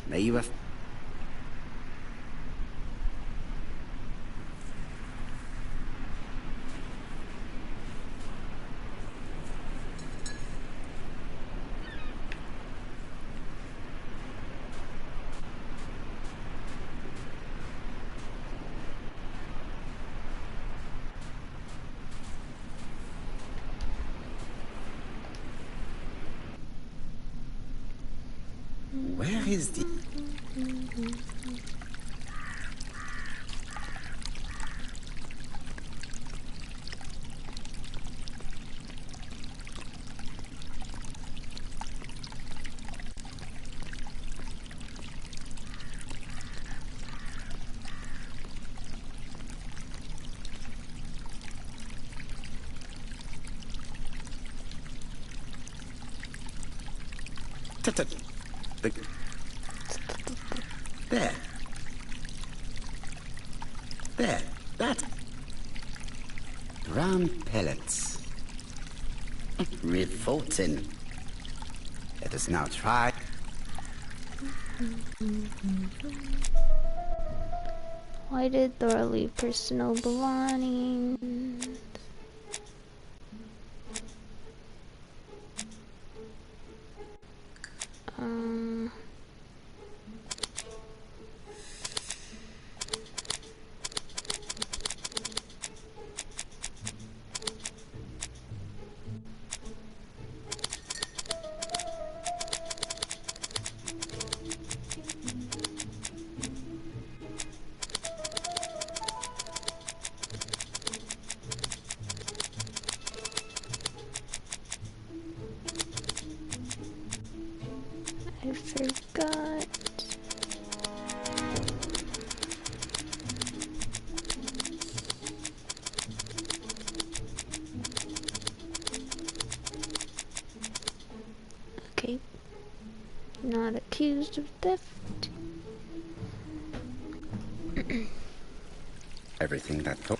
May you have... Where is the... There. There. That. Brown pellets. Revolting. Let us now try. Why did Thor leave personal belongings? I forgot. Okay. Not accused of theft. Everything that thought.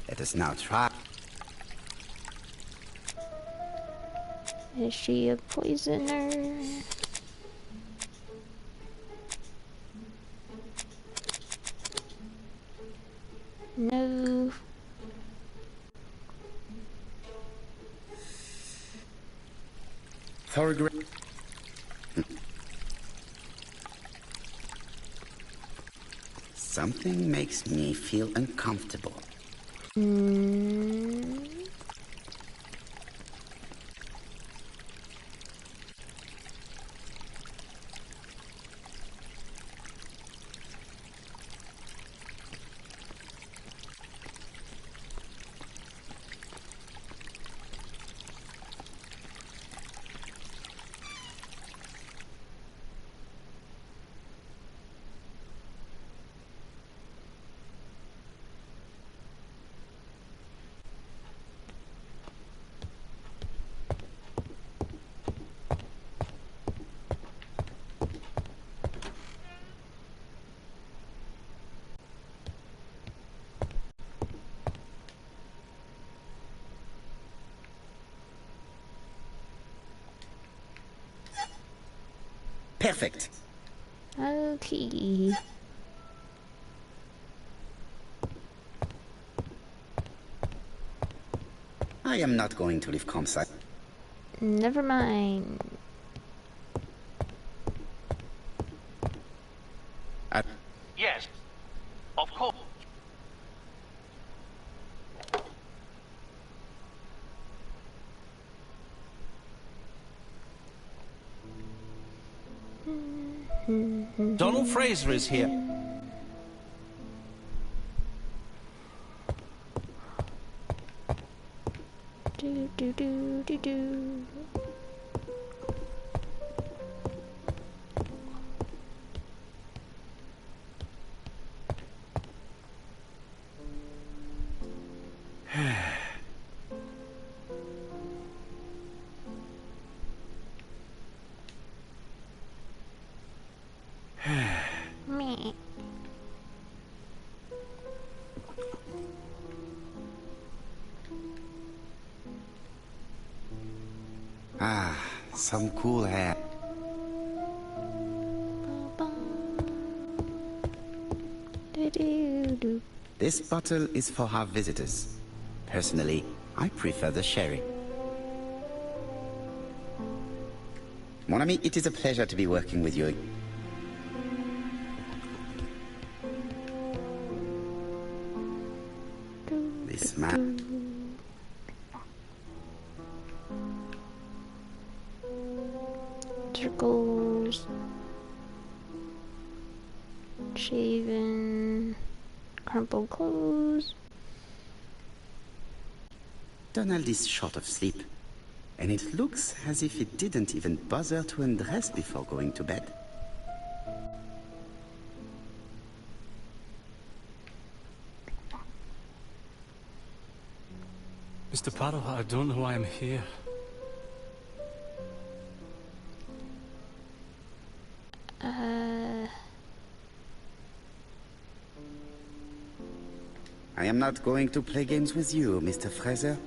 Let us now try. Is she a poisoner? No. Thor. Something makes me feel uncomfortable. Perfect. Okay. I am not going to leave Comsci. Never mind. Yes, of course. Donald Fraser is here. Do do do do do. Me. Ah, some cool hair. Do do do. This bottle is for our visitors. Personally, I prefer the sherry. Mon ami, it is a pleasure to be working with you. This man. Circles. Shaven. Crumpled clothes. Donald is short of sleep, and it looks as if it didn't even bother to undress before going to bed. Mr. Parrow, I don't know why I'm here. I am not going to play games with you, Mr. Fraser.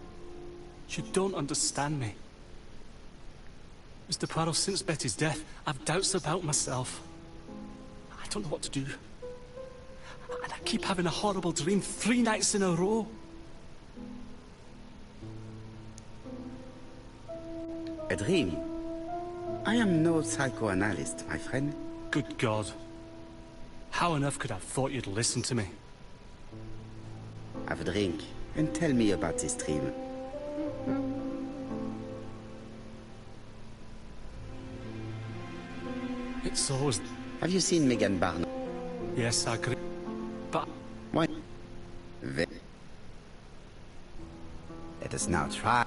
You don't understand me. Mr. Parrow, since Betty's death, I've doubts about myself. I don't know what to do. And keep having a horrible dream 3 nights in a row. A dream? I am no psychoanalyst, my friend. Good God. How on earth could I have thought you'd listen to me? Have a drink and tell me about this dream. It's always... Have you seen Megan Barnett? Yes, I agree. But... Why? Let us now try.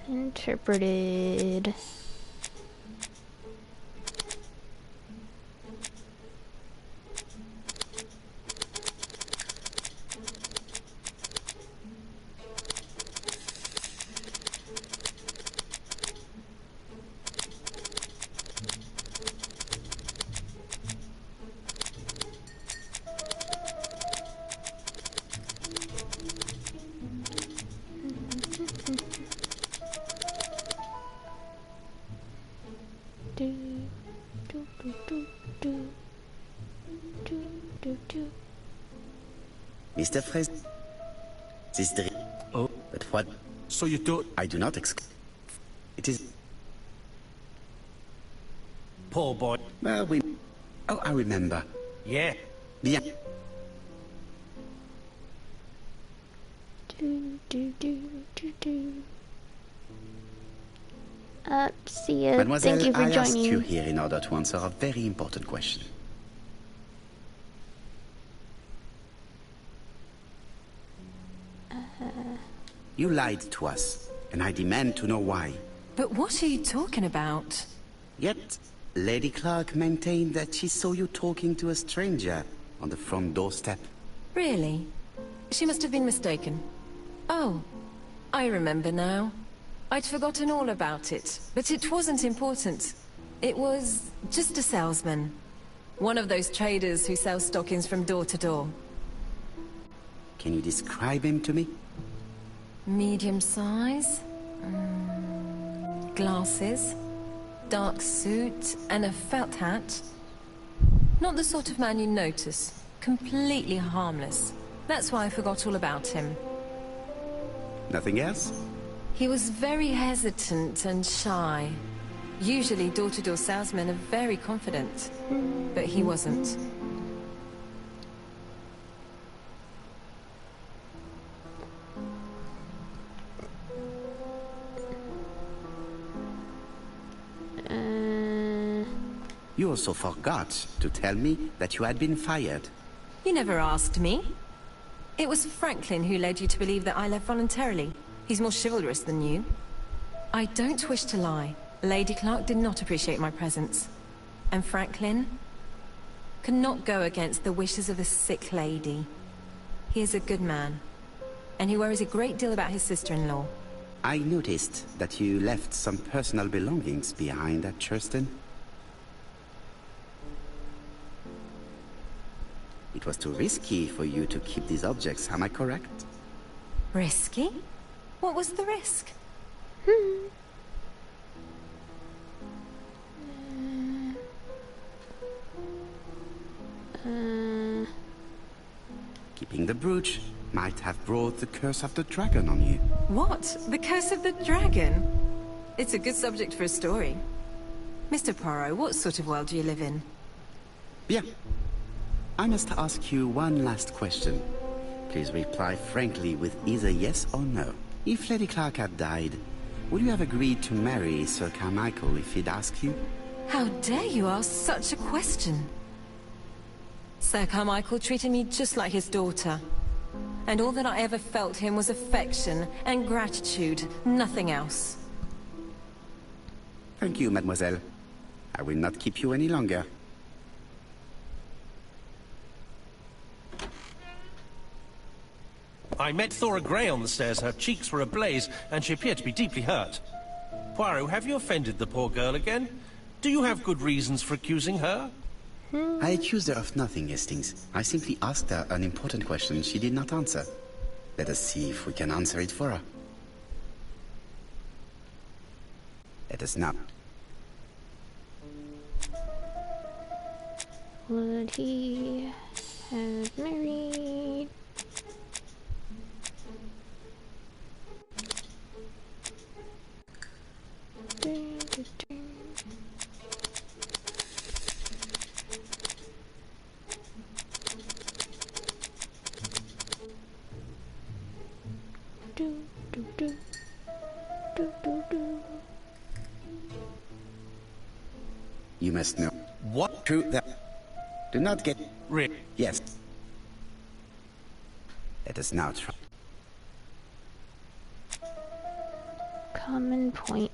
Interpreted. Mr. Fraser, this dream. Oh. But what? So you don't... I do not exclude. It is... Poor boy. Well, we... Oh, I remember. Yeah. Bien. See ya. Mademoiselle, Thank you for I asked joining. you here in order to answer a very important question. You lied to us, and I demand to know why. But what are you talking about? Yet, Lady Clark maintained that she saw you talking to a stranger on the front doorstep. Really? She must have been mistaken. Oh, I remember now. I'd forgotten all about it, but it wasn't important. It was just a salesman. One of those traders who sell stockings from door to door. Can you describe him to me? Medium size. Glasses. Dark suit and a felt hat. Not the sort of man you notice. Completely harmless. That's why I forgot all about him. Nothing else? He was very hesitant and shy. Usually door-to-door salesmen are very confident. But he wasn't. You also forgot to tell me that you had been fired. You never asked me. It was Franklin who led you to believe that I left voluntarily. He's more chivalrous than you. I don't wish to lie. Lady Clark did not appreciate my presence. And Franklin could not go against the wishes of a sick lady. He is a good man. And he worries a great deal about his sister-in-law. I noticed that you left some personal belongings behind at Churston. It was too risky for you to keep these objects, am I correct? Risky? What was the risk? Keeping the brooch might have brought the curse of the dragon on you. What? The curse of the dragon? It's a good subject for a story. Mr. Poirot, what sort of world do you live in? Bien. I must ask you one last question. Please reply frankly with either yes or no. If Lady Clark had died, would you have agreed to marry Sir Carmichael if he'd asked you? How dare you ask such a question? Sir Carmichael treated me just like his daughter. And all that I ever felt him was affection and gratitude, nothing else. Thank you, mademoiselle. I will not keep you any longer. I met Thora Grey on the stairs. Her cheeks were ablaze, and she appeared to be deeply hurt. Poirot, have you offended the poor girl again? Do you have good reasons for accusing her? I accused her of nothing, Hastings. I simply asked her an important question she did not answer. Let us see if we can answer it for her. Let us now. Would he have married? You must know. What? True that. Do not get... Rick. Yes. Let us now try. Common point.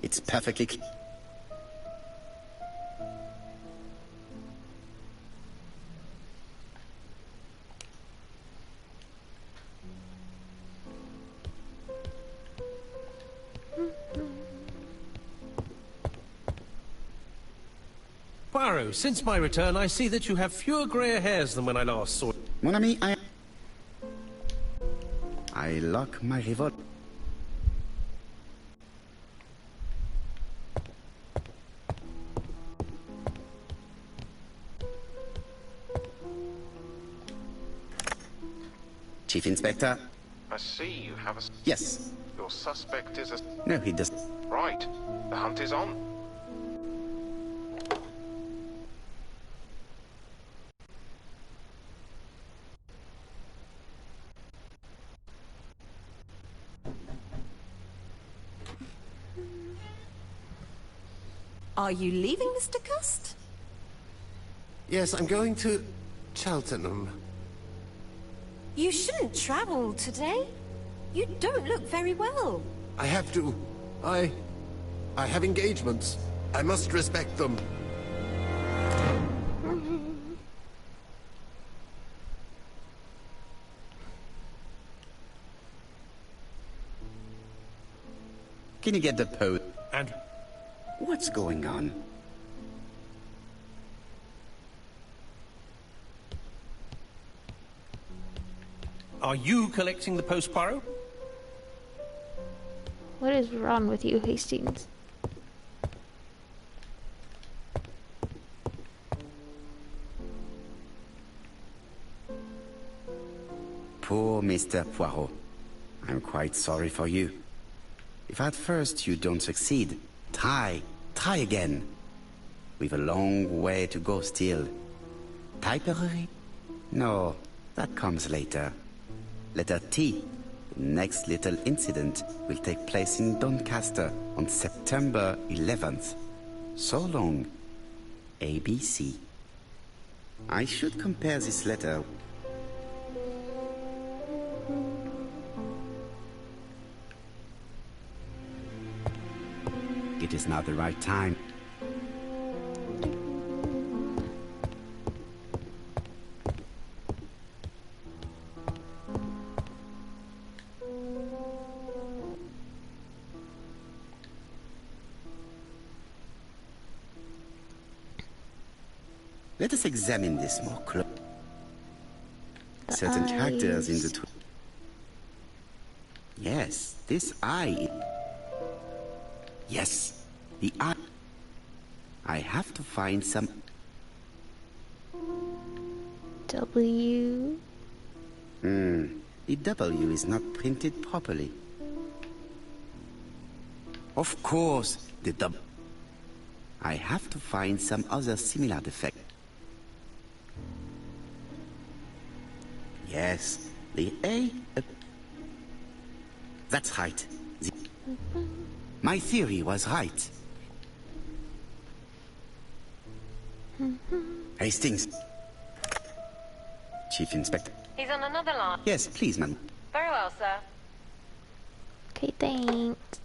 It's perfectly... Poirot, since my return, I see that you have fewer grey hairs than when I last saw you. Mon ami, I lock my revolver. Chief Inspector? I see you have a... Yes. Your suspect is a... No, he doesn't. Right. The hunt is on. Are you leaving, Mr. Cust? Yes, I'm going to Cheltenham. You shouldn't travel today. You don't look very well. I have to. I have engagements. I must respect them. Can you get the post? And What's going on? are you collecting the post, Poirot? What is wrong with you, Hastings? Poor Mr. Poirot. I'm quite sorry for you. If at first you don't succeed, try again. We've a long way to go still. Typery? No, that comes later. Letter T. The next little incident will take place in Doncaster on September 11th. So long, ABC. I should compare this letter. It is now the right time. Let us examine this more closely. Certain characters in the... Yes, this eye... Yes, the eye. I have to find some... W. The W is not printed properly. Of course, the W. I have to find some other similar defect. Yes, the A... That's right. My theory was right. Hastings, Chief Inspector. He's on another line. Yes, please, madam. Very well, sir. Okay, thanks.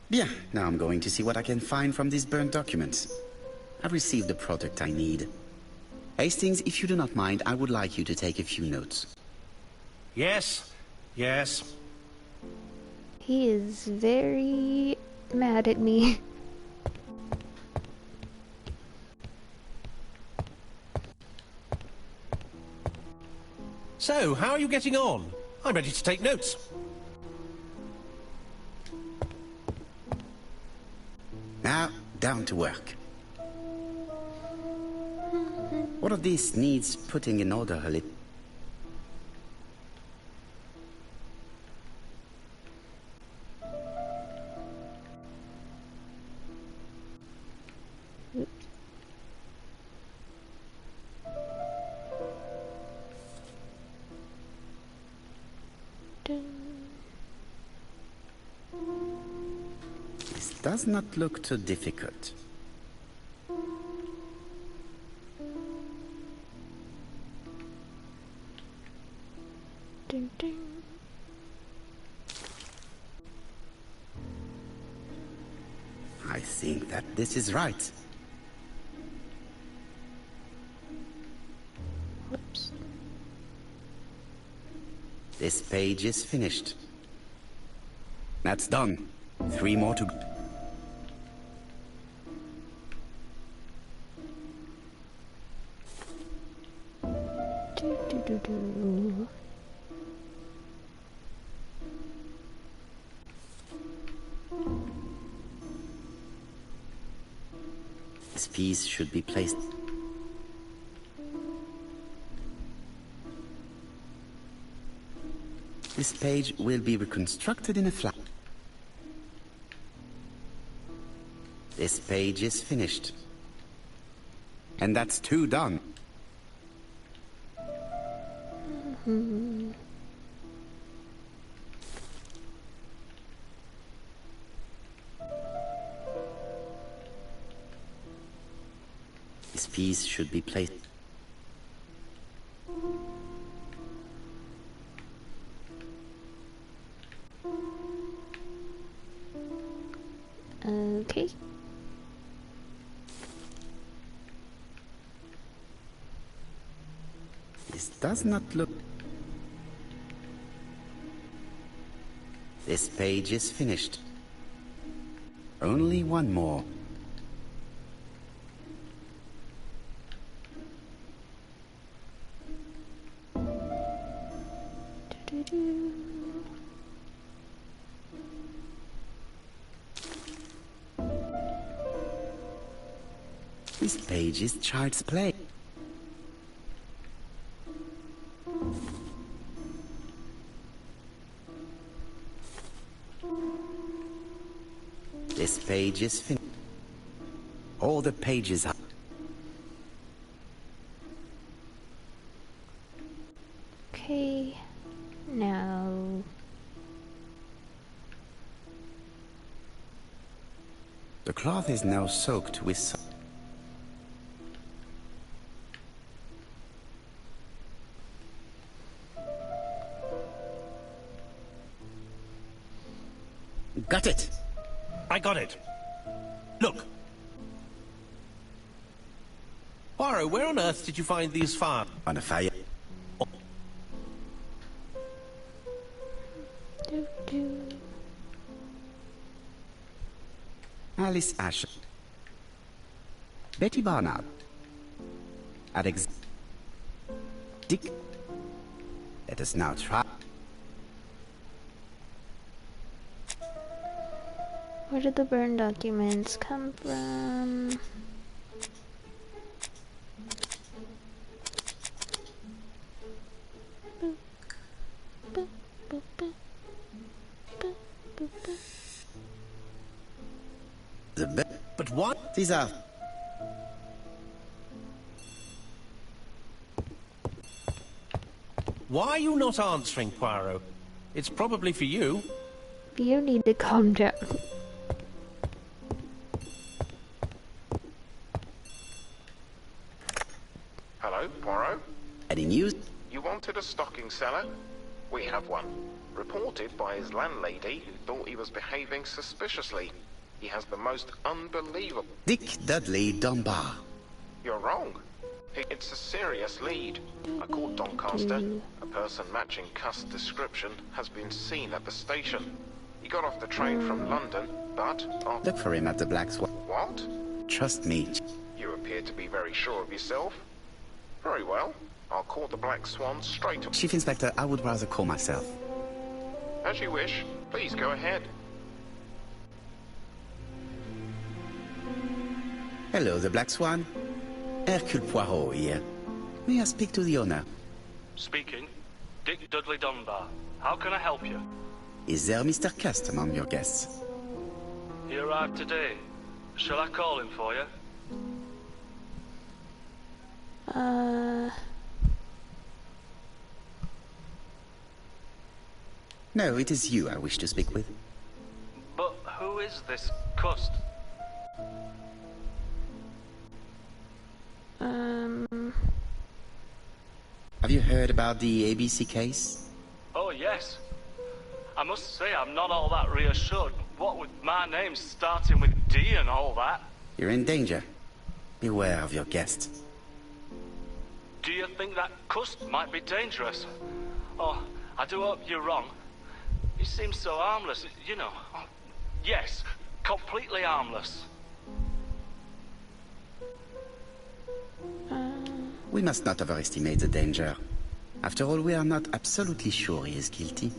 Bien, now I'm going to see what I can find from these burnt documents. I've received the product I need. Hastings, if you do not mind, I would like you to take a few notes. Yes, yes. He is very mad at me. So, how are you getting on? I'm ready to take notes. Now, down to work. All of this needs putting in order a little. This does not look too difficult. Dun, dun. I think that this is right. Whoops. This page is finished. That's done. 3 more to go. Do, do, do, do. This piece should be placed. This page will be reconstructed in a flat. This page is finished. And that's 2 done. This piece should be placed. Okay. This does not look... This page is finished. Only 1 more. Do, do, do. This page is child's play. This page is finished. All the pages are... Okay. Now. The cloth is now soaked with salt. Got it! I got it. Look. Poirot, where on earth did you find these files? On a fire. Do, do. Alice Asher. Betty Barnard. Alex. Dick. Let us now try. Where did the burn documents come from? Boop, boop, boop, boop, boop, boop, boop. But what? These are... Why are you not answering, Poirot? It's probably for you. You need to calm down. Hello, Poirot? Any news? You wanted a stocking seller? We have one. Reported by his landlady who thought he was behaving suspiciously. He has the most unbelievable... Dick Dudley Dunbar. You're wrong. It's a serious lead. I called Doncaster. A person matching Cuss' description has been seen at the station. He got off the train from London, but... Look for him at the Black Swan. What? Trust me. You appear to be very sure of yourself. Very well. I'll call the Black Swan straight away. Chief Inspector, I would rather call myself. As you wish. Please go ahead. Hello, the Black Swan. Hercule Poirot here. May I speak to the owner? Speaking. Dick Dudley Dunbar. How can I help you? Is there Mr. Cust among your guests? He arrived today. Shall I call him for you? No, it is you I wish to speak with. But who is this Cust? Have you heard about the ABC case? Oh, yes. I must say I'm not all that reassured. What with my name starting with D and all that. You're in danger. Beware of your guest. Do you think that Cust might be dangerous? Oh, I do hope you're wrong. He seems so harmless, you know. Oh, yes, completely harmless. We must not overestimate the danger. After all, we are not absolutely sure he is guilty.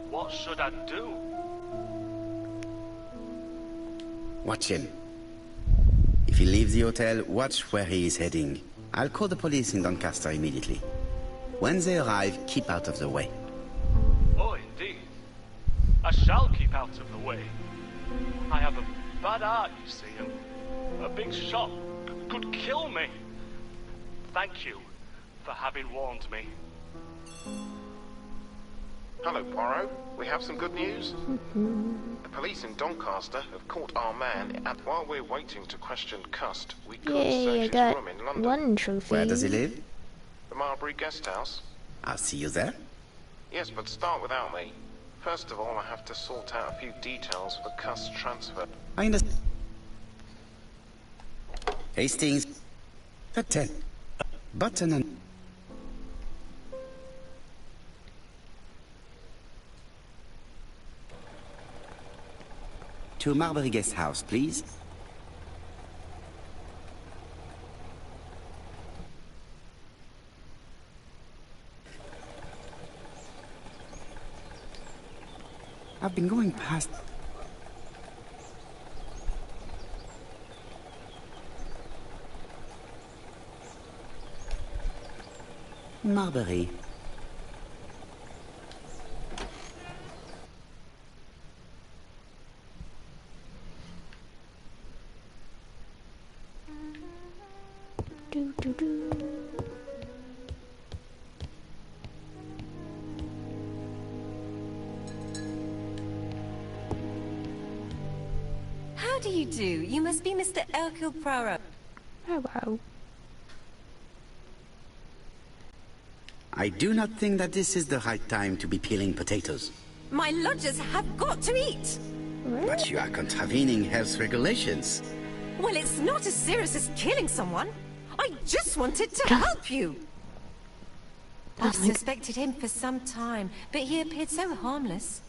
What should I do? Watch him. If he leaves the hotel, watch where he is heading. I'll call the police in Doncaster immediately. When they arrive, keep out of the way. Oh, indeed. I shall keep out of the way. I have a bad heart, you see, and a big shot could kill me. Thank you for having warned me. Hello, Poirot. We have some good news. The police in Doncaster have caught our man, and while we're waiting to question Cust, we could Yay, I search his got room in London. one trophy. Where does he live? The Marbury Guest House. I'll see you there. Yes, but start without me. First of all, I have to sort out a few details for Cust's transfer. I understand. Hastings. The 10. Button and... To Marbury Guest House, please. I've been going past... Marbury. Do, do, do. How do you do? You must be Mr. Hercule Poirot. Oh, wow. I do not think that this is the right time to be peeling potatoes. My lodgers have got to eat. But you are contravening health regulations. Well, it's not as serious as killing someone. I just wanted to help you. I've suspected him for some time, but he appeared so harmless.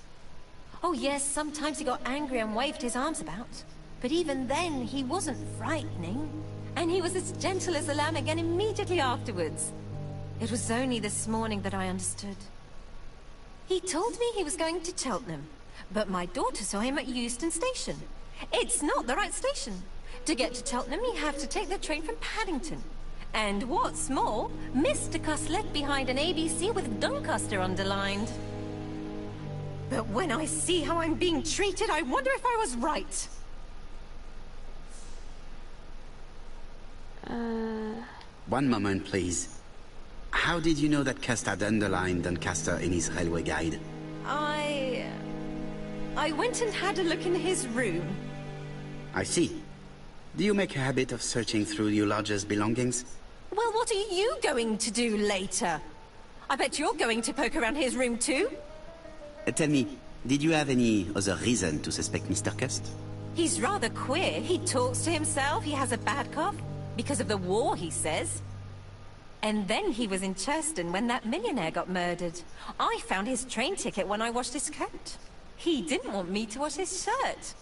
Oh yes, sometimes he got angry and waved his arms about. But even then, he wasn't frightening. And he was as gentle as a lamb again immediately afterwards. It was only this morning that I understood. He told me he was going to Cheltenham, but my daughter saw him at Euston Station. It's not the right station. To get to Cheltenham, you have to take the train from Paddington. And what's more, Mr. Cuss left behind an ABC with Doncaster underlined. But when I see how I'm being treated, I wonder if I was right. One moment, please. How did you know that Cust had underlined Doncaster in his railway guide? I went and had a look in his room. I see. Do you make a habit of searching through your lodger's belongings? Well, what are you going to do later? I bet you're going to poke around his room too. Tell me, did you have any other reason to suspect Mr. Cust? He's rather queer. He talks to himself, he has a bad cough. Because of the war, he says. And then he was in Churston when that millionaire got murdered. I found his train ticket when I washed his coat. He didn't want me to wash his shirt.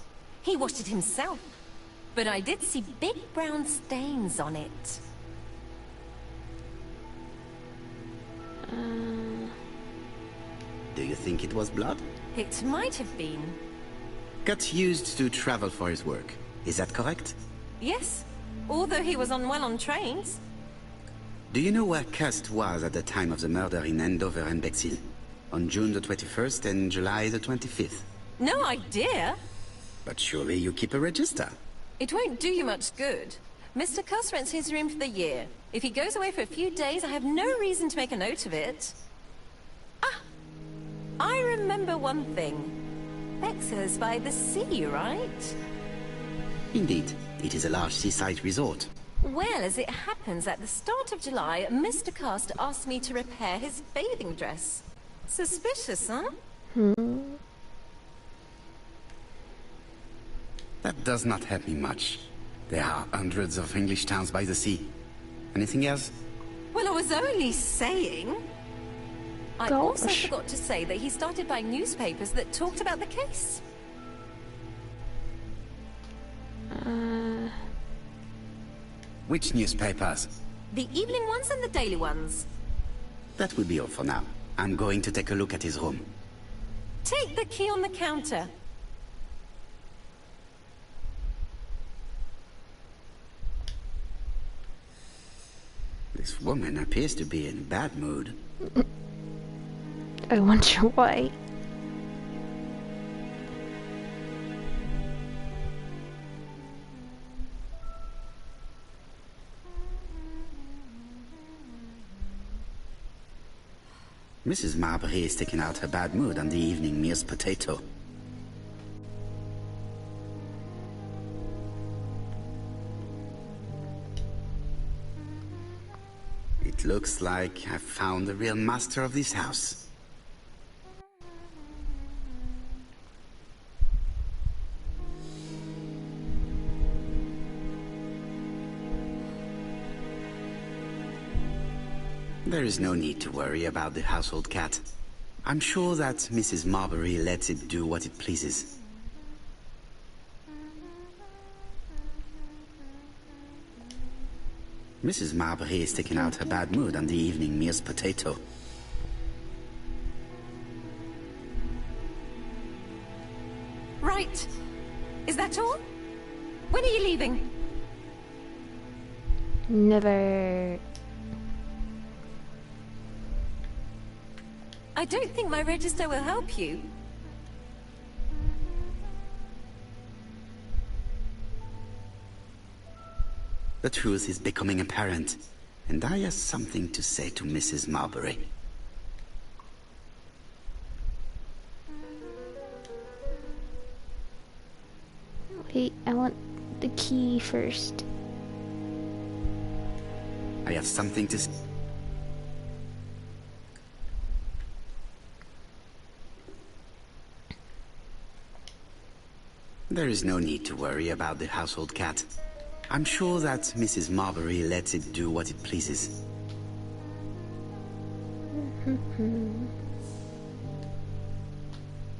He washed it himself. But I did see big brown stains on it. Do you think it was blood? It might have been. Cust used to travel for his work. Is that correct? Yes, although he was unwell on trains. Do you know where Cust was at the time of the murder in Andover and Bexhill? On June the 21st and July the 25th? No idea. But surely you keep a register. It won't do you much good. Mr. Cust rents his room for the year. If he goes away for a few days, I have no reason to make a note of it. Ah! I remember one thing. Bexhill's by the sea, right? Indeed. It is a large seaside resort. Well, as it happens, at the start of July, Mr. Cust asked me to repair his bathing dress. Suspicious, huh? That does not help me much. There are hundreds of English towns by the sea. Anything else? Well, I was only saying. I also forgot to say that he started buying newspapers that talked about the case. Which newspapers? The evening ones and the daily ones. That will be all for now. I'm going to take a look at his room. Take the key on the counter. This woman appears to be in a bad mood. I wonder why. Mrs. Marbury is taking out her bad mood on the evening meal's potato. It looks like I've found the real master of this house. There is no need to worry about the household cat. I'm sure that Mrs. Marbury lets it do what it pleases. Mrs. Marbury is taking out her bad mood on the evening meal's potato. Right. Is that all? When are you leaving? Never. I don't think my register will help you. The truth is becoming apparent, and I have something to say to Mrs. Marbury. Wait, I want the key first. I have something to say. There is no need to worry about the household cat. I'm sure that Mrs. Marbury lets it do what it pleases.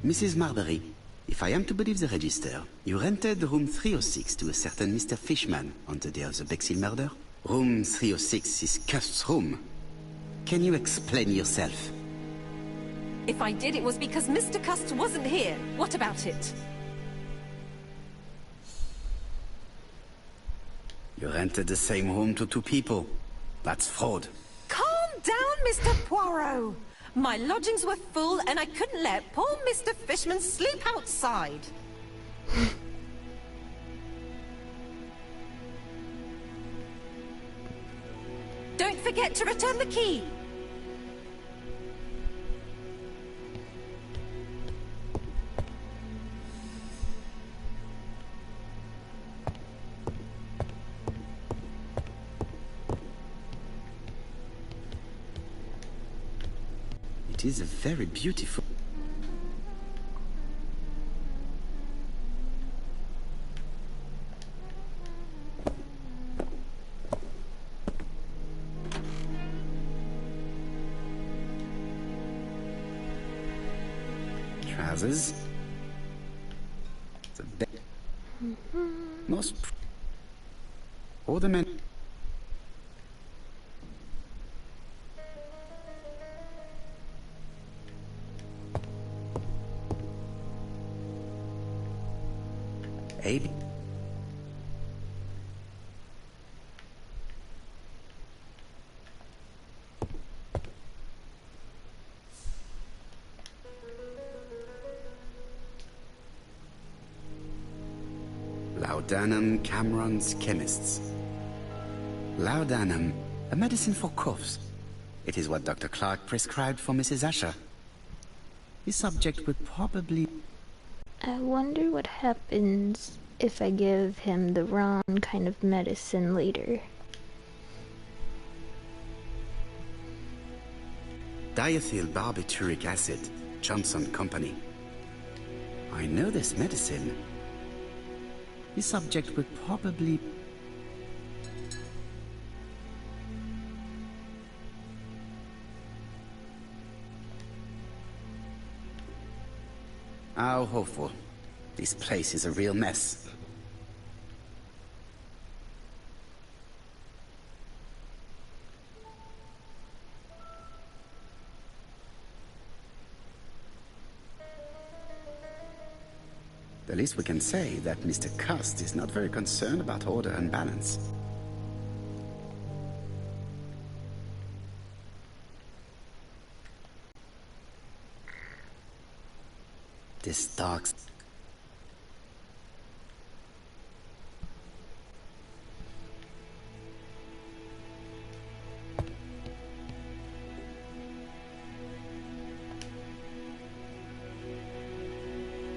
Mrs. Marbury, if I am to believe the register, you rented room 306 to a certain Mr. Fishman on the day of the Bexhill murder? Room 306 is Cust's room. Can you explain yourself? If I did, it was because Mr. Cust wasn't here. What about it? You rented the same room to two people. That's fraud. Calm down, Mr. Poirot. My lodgings were full and I couldn't let poor Mr. Fishman sleep outside. Don't forget to return the key. It is a very beautiful... Trousers. The best. Most... All the men... AB. Laudanum Cameron's chemists. Laudanum, a medicine for coughs. It is what Dr. Clark prescribed for Mrs. Asher. The subject would probably... I wonder what happens if I give him the wrong kind of medicine later. Diethyl barbituric acid, Johnson Company. I know this medicine. The subject would probably... How hopeful. This place is a real mess. The least we can say that Mr. Cust is not very concerned about order and balance. This dark...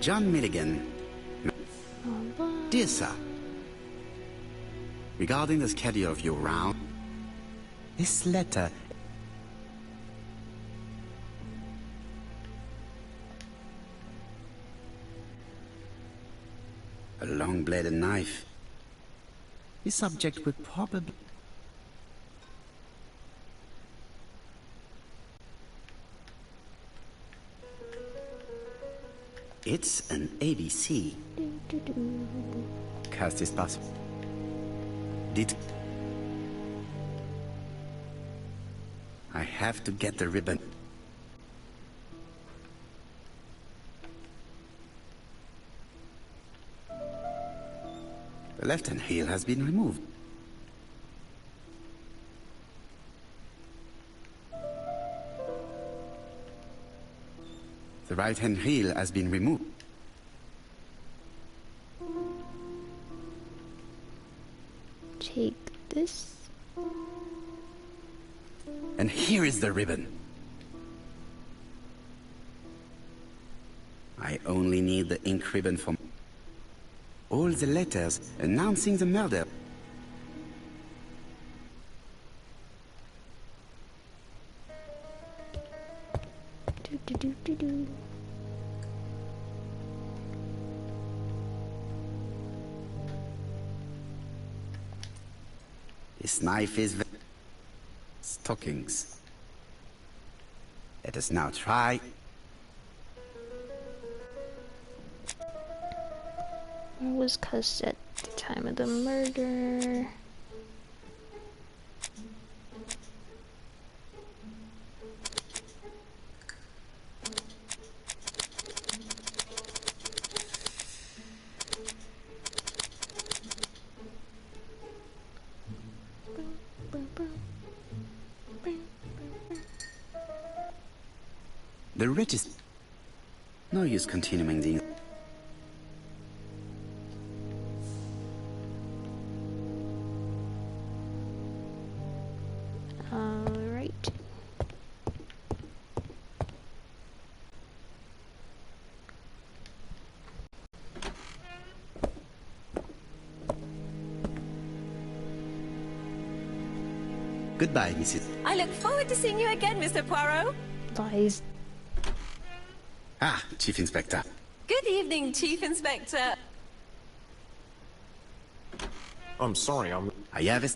John Milligan. Dear sir, regarding the schedule of your round, this letter... A long-bladed knife. The subject would probably... It's an ABC. Cast is possible. Did... I have to get the ribbon. The left-hand heel has been removed. The right-hand heel has been removed. Take this. And here is the ribbon. I only need the ink ribbon for all the letters announcing the murder. This knife is... stockings. Let us now try... Where was Cust at the time of the murder? The register... No use continuing the... Alright. Goodbye, Mrs. I look forward to seeing you again, Mr. Poirot. Lies. Ah, Chief Inspector. Good evening, Chief Inspector. I'm sorry, I have a...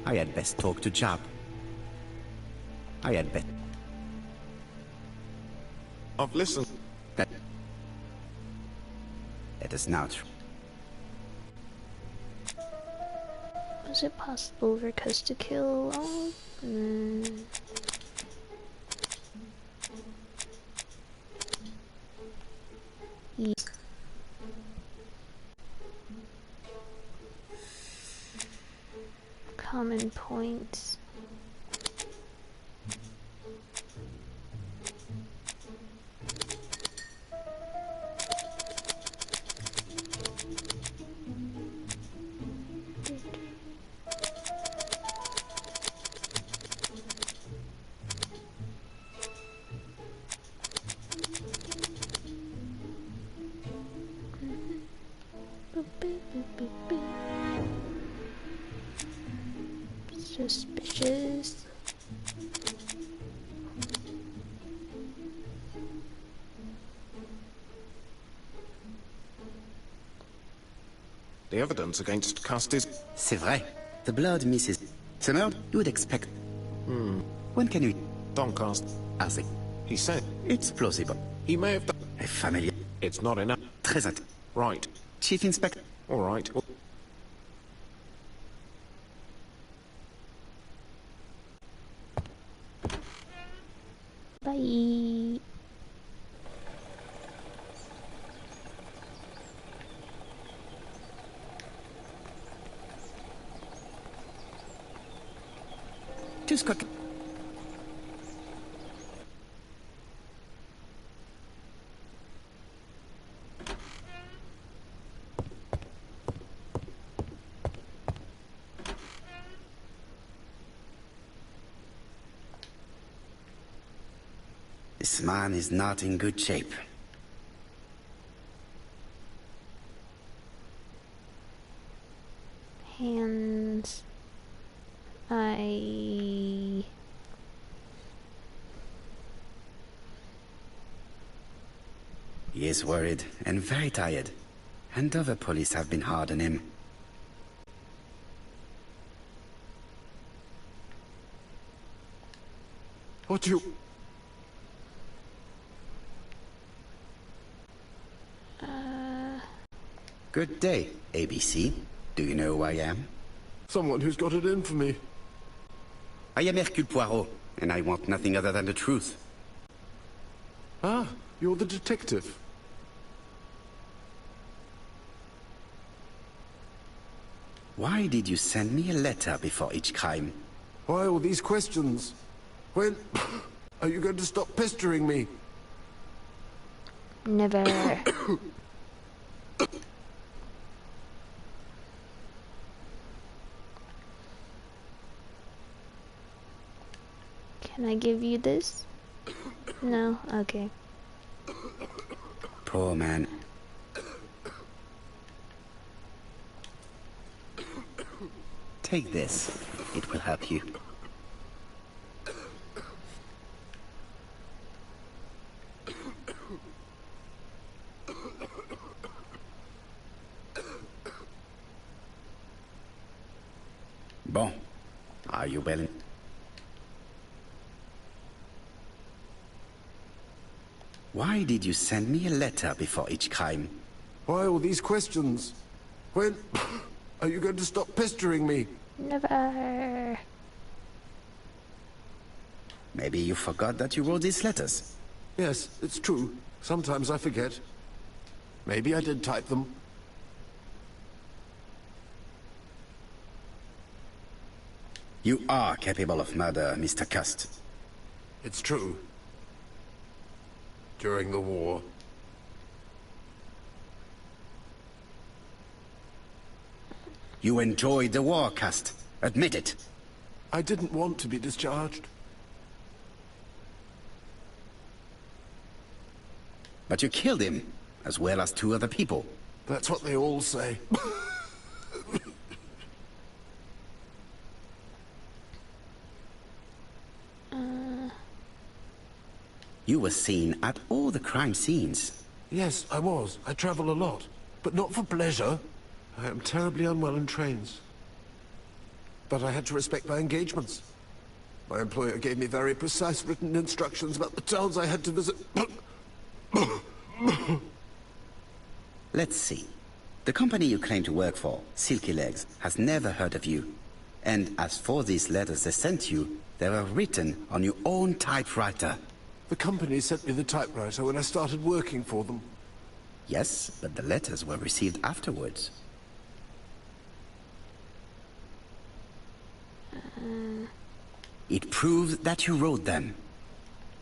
I had best talk to Job. I had best... I've listened. That... Let us now... Was it possible for Cuz to kill all? Yeah. Common points. Suspicious. The evidence against Cust is... C'est vrai. The blood misses... Somehow, you would expect... When can you... Doncaster. As it... He said It's plausible. he may have done... A familiar... It's not enough. Très at... Right. Chief Inspector... All right. Bye. Just quick... This man is not in good shape. Hands. He is worried and very tired. And other police have been hard on him. What do you... Good day, ABC. Do you know who I am? Someone who's got it in for me. I am Hercule Poirot, and I want nothing other than the truth. Ah, you're the detective. Why did you send me a letter before each crime? Why all these questions? When... are you going to stop pestering me? never. Can I give you this? No? Okay. Poor man. Take this. It will help you. Bon. Are you well? Why did you send me a letter before each crime? Why all these questions? When... are you going to stop pestering me? Never. Maybe you forgot that you wrote these letters. Yes, it's true. Sometimes I forget. Maybe I did type them. You are capable of murder, Mr. Cust. It's true. During the war. You enjoyed the war, Cust. Admit it. I didn't want to be discharged. But you killed him, as well as 2 other people. That's what they all say. You were seen at all the crime scenes. Yes, I was. I travel a lot. But not for pleasure. I am terribly unwell in trains. But I had to respect my engagements. My employer gave me very precise written instructions about the towns I had to visit. Let's see. The company you claim to work for, Silky Legs, has never heard of you. And as for these letters they sent you, they were written on your own typewriter. The company sent me the typewriter when I started working for them. Yes, but the letters were received afterwards. It proves that you wrote them.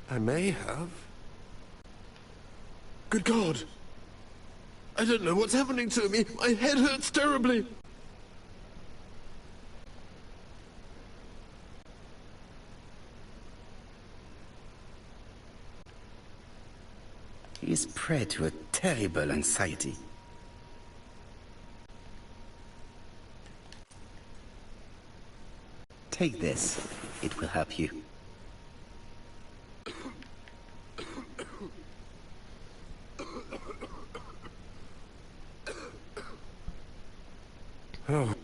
I may have. Good God! I don't know what's happening to me. My head hurts terribly. He is prey to a terrible anxiety. Take this. It will help you. Oh.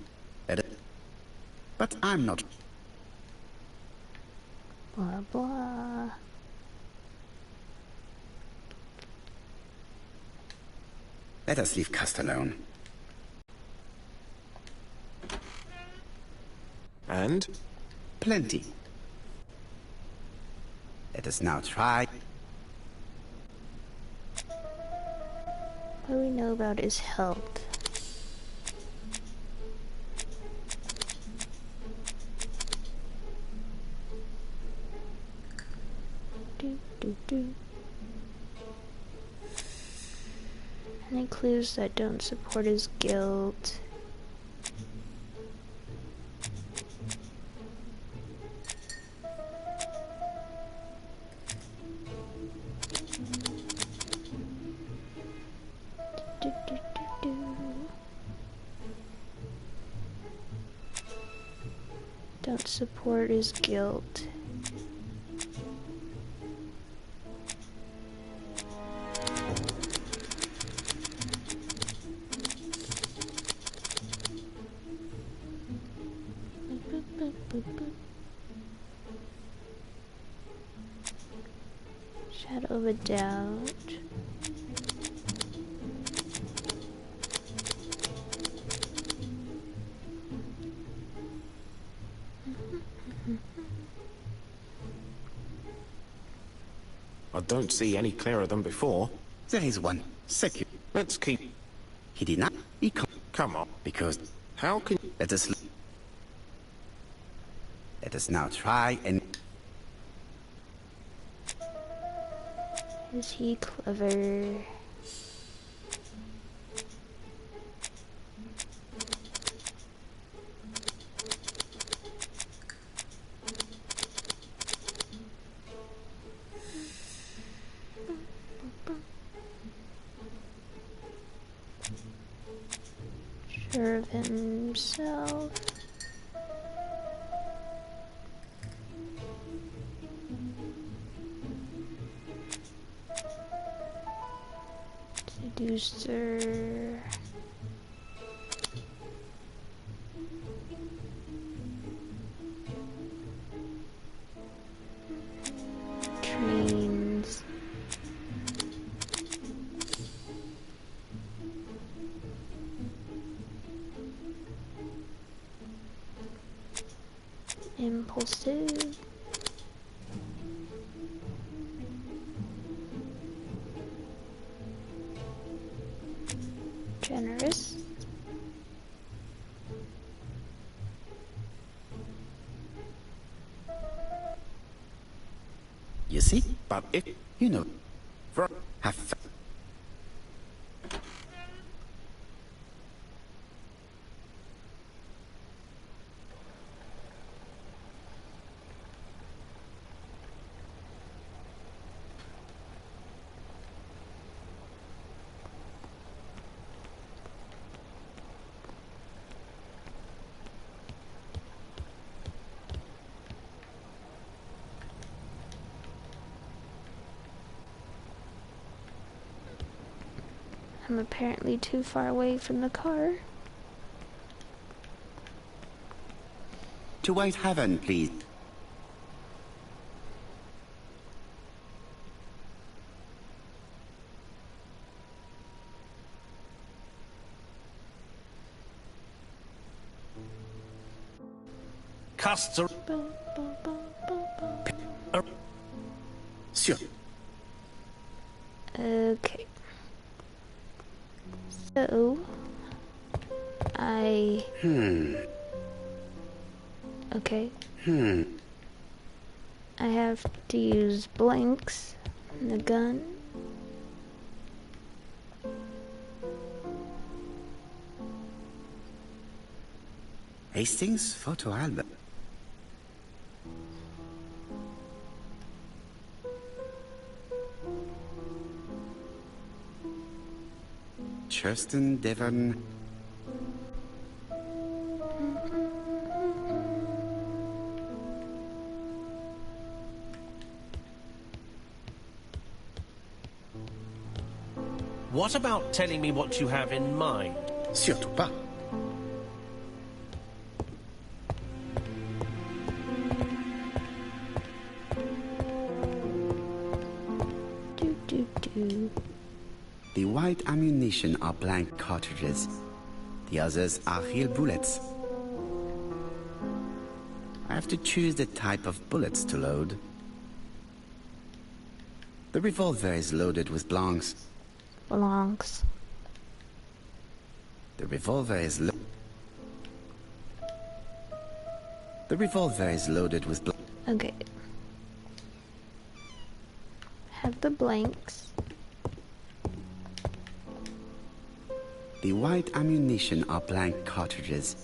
But I'm not. Blah, blah. Let us leave Cust alone. And? Plenty. Let us now try. What do we know about his health? Do. Any clues that don't support his guilt? Do. Don't support his guilt. Shadow of a doubt. I don't see any clearer than before. There is one. Secure. Let's keep... He did not. He can't. Come on. Because... How can... Let us now try and... Is he clever? Sure of himself. Seducer. Trains. Impulsive. Generous. You see? But if... You know. For... Have... I'm apparently too far away from the car. To Whitehaven, please. Custs are... Sure. Okay. So... Okay. I have to use blanks and the gun. Hastings photo album. Churston, Devon. What about telling me what you have in mind? Surtout pas. The white ammunition are blank cartridges. The others are real bullets. I have to choose the type of bullets to load. The revolver is loaded with blanks. Blanks. The revolver is loaded with blanks. Okay. Have the blanks. The white ammunition are blank cartridges.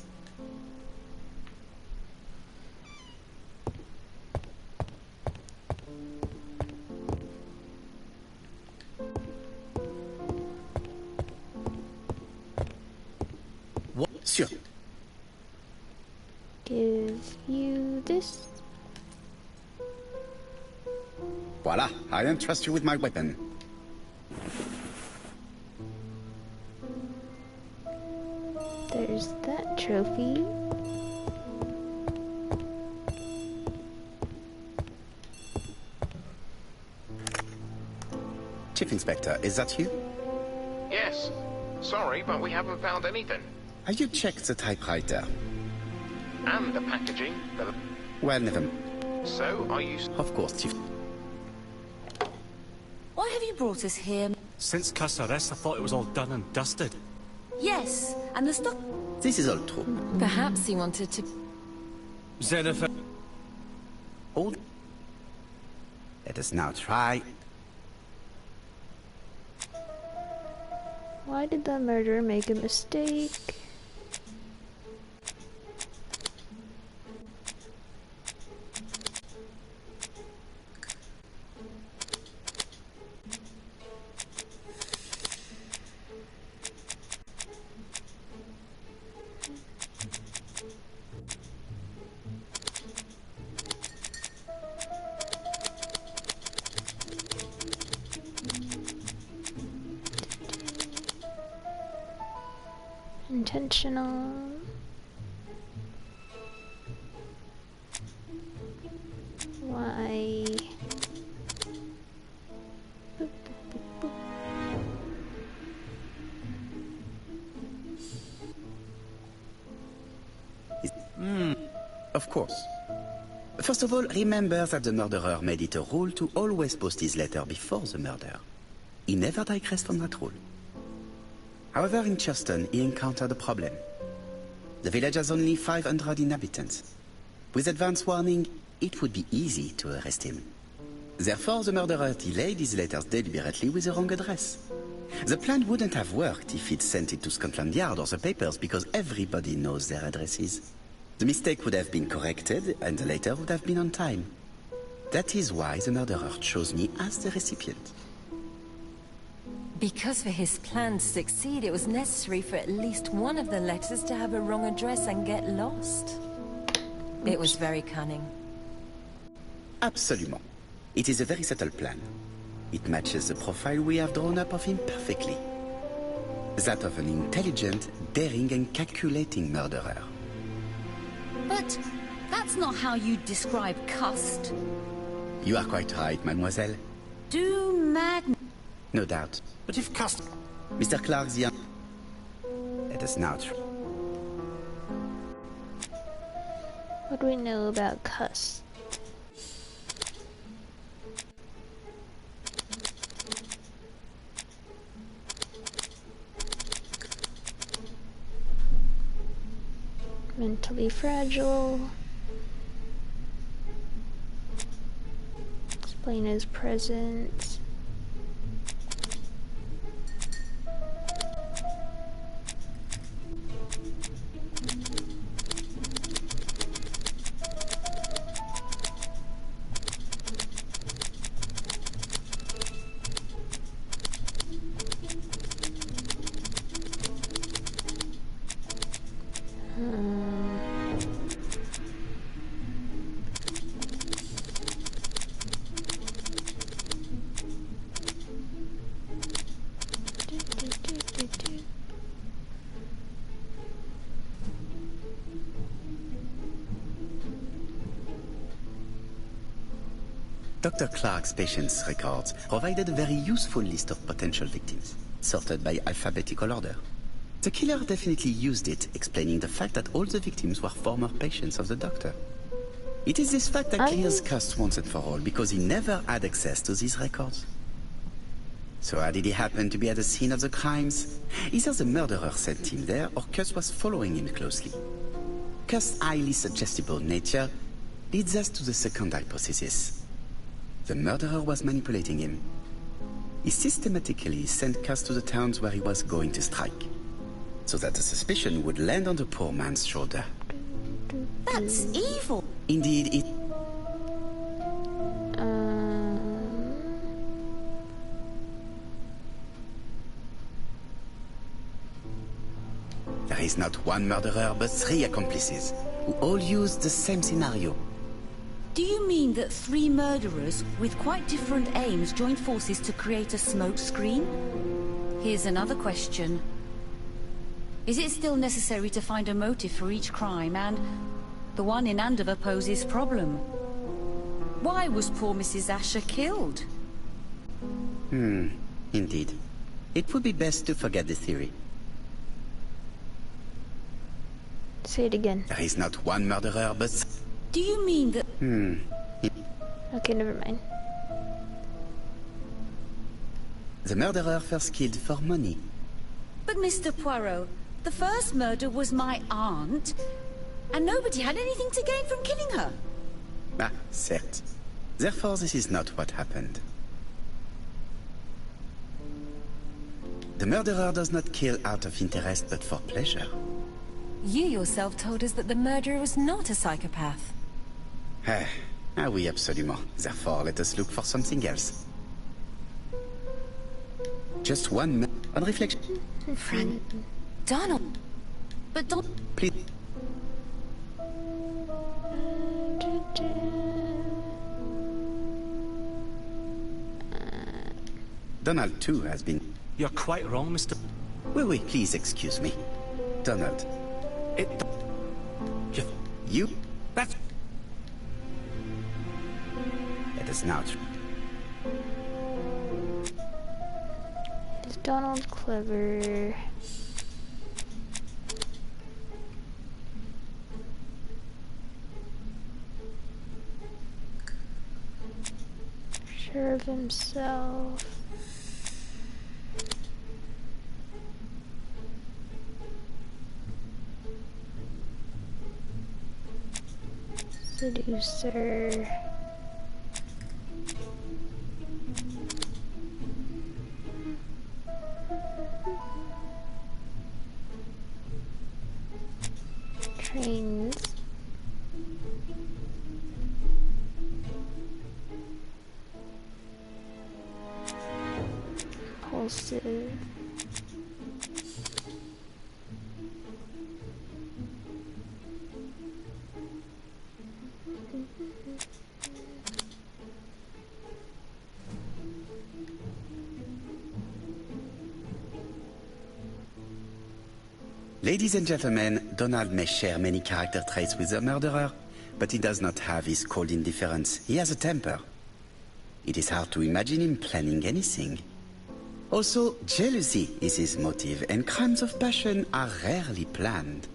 What? Sure. Give you this. Voila, I entrust you with my weapon. There's that trophy. Chief Inspector, is that you? Yes. Sorry, but we haven't found anything. Have you checked the typewriter? And the packaging. Well, never. So, are you... Of course, Chief. Why have you brought us here? Since Custer's arrest, I thought it was all done and dusted. Yes, and the stock... This is all true. Perhaps he wanted to... Jennifer... Hold. Let us now try. Why did the murderer make a mistake? Intentional. Why? Boop, boop, boop, boop. Of course. First of all, remember that the murderer made it a rule to always post his letter before the murder. He never digressed from that rule. However, in Churston, he encountered a problem. The village has only 500 inhabitants. With advance warning, it would be easy to arrest him. Therefore, the murderer delayed his letters deliberately with the wrong address. The plan wouldn't have worked if he'd sent it to Scotland Yard or the papers, because everybody knows their addresses. The mistake would have been corrected, and the letter would have been on time. That is why the murderer chose me as the recipient. Because for his plan to succeed, it was necessary for at least one of the letters to have a wrong address and get lost. It was very cunning. Absolument. It is a very subtle plan. It matches the profile we have drawn up of him perfectly. That of an intelligent, daring and calculating murderer. But that's not how you describe Cust. You are quite right, mademoiselle. Do mad... No doubt. But if Cust... Mr. Clark's young... Let us now... What do we know about Cuss? Mentally fragile. Explain his presence. Dr. Clark's patient's records provided a very useful list of potential victims, sorted by alphabetical order. The killer definitely used it, explaining the fact that all the victims were former patients of the doctor. It is this fact that clears Cust once and for all, because he never had access to these records. So how did he happen to be at the scene of the crimes? Either the murderer sent him there, or Cust was following him closely. Cust's highly suggestible nature leads us to the second hypothesis. The murderer was manipulating him. He systematically sent Cust to the towns where he was going to strike, so that the suspicion would land on the poor man's shoulder. That's evil. Indeed, it... There is not one murderer, but 3 accomplices, who all used the same scenario. Do you mean that 3 murderers with quite different aims joined forces to create a smoke screen? Here's another question. Is it still necessary to find a motive for each crime, and the one in Andover poses problem? Why was poor Mrs. Asher killed? Indeed. It would be best to forget the theory. Say it again. There is not one murderer, but... Do you mean that... Okay, never mind. The murderer first killed for money. But Mr. Poirot, the first murder was my aunt, and nobody had anything to gain from killing her. Ah, certes. Therefore, this is not what happened. The murderer does not kill out of interest, but for pleasure. You yourself told us that the murderer was not a psychopath. Ah oui, absolument. Therefore, let us look for something else. Just on reflection. Friend, Donald. But don't... Please. Donald, too, has been... You're quite wrong, Mr... Oui, please excuse me. Donald. You? That's... Let us now... Is Donald clever? Sure of himself. Seducer. Trains. Impulsive. Ladies and gentlemen, Donald may share many character traits with the murderer, but he does not have his cold indifference. He has a temper. It is hard to imagine him planning anything. Also, jealousy is his motive, and crimes of passion are rarely planned.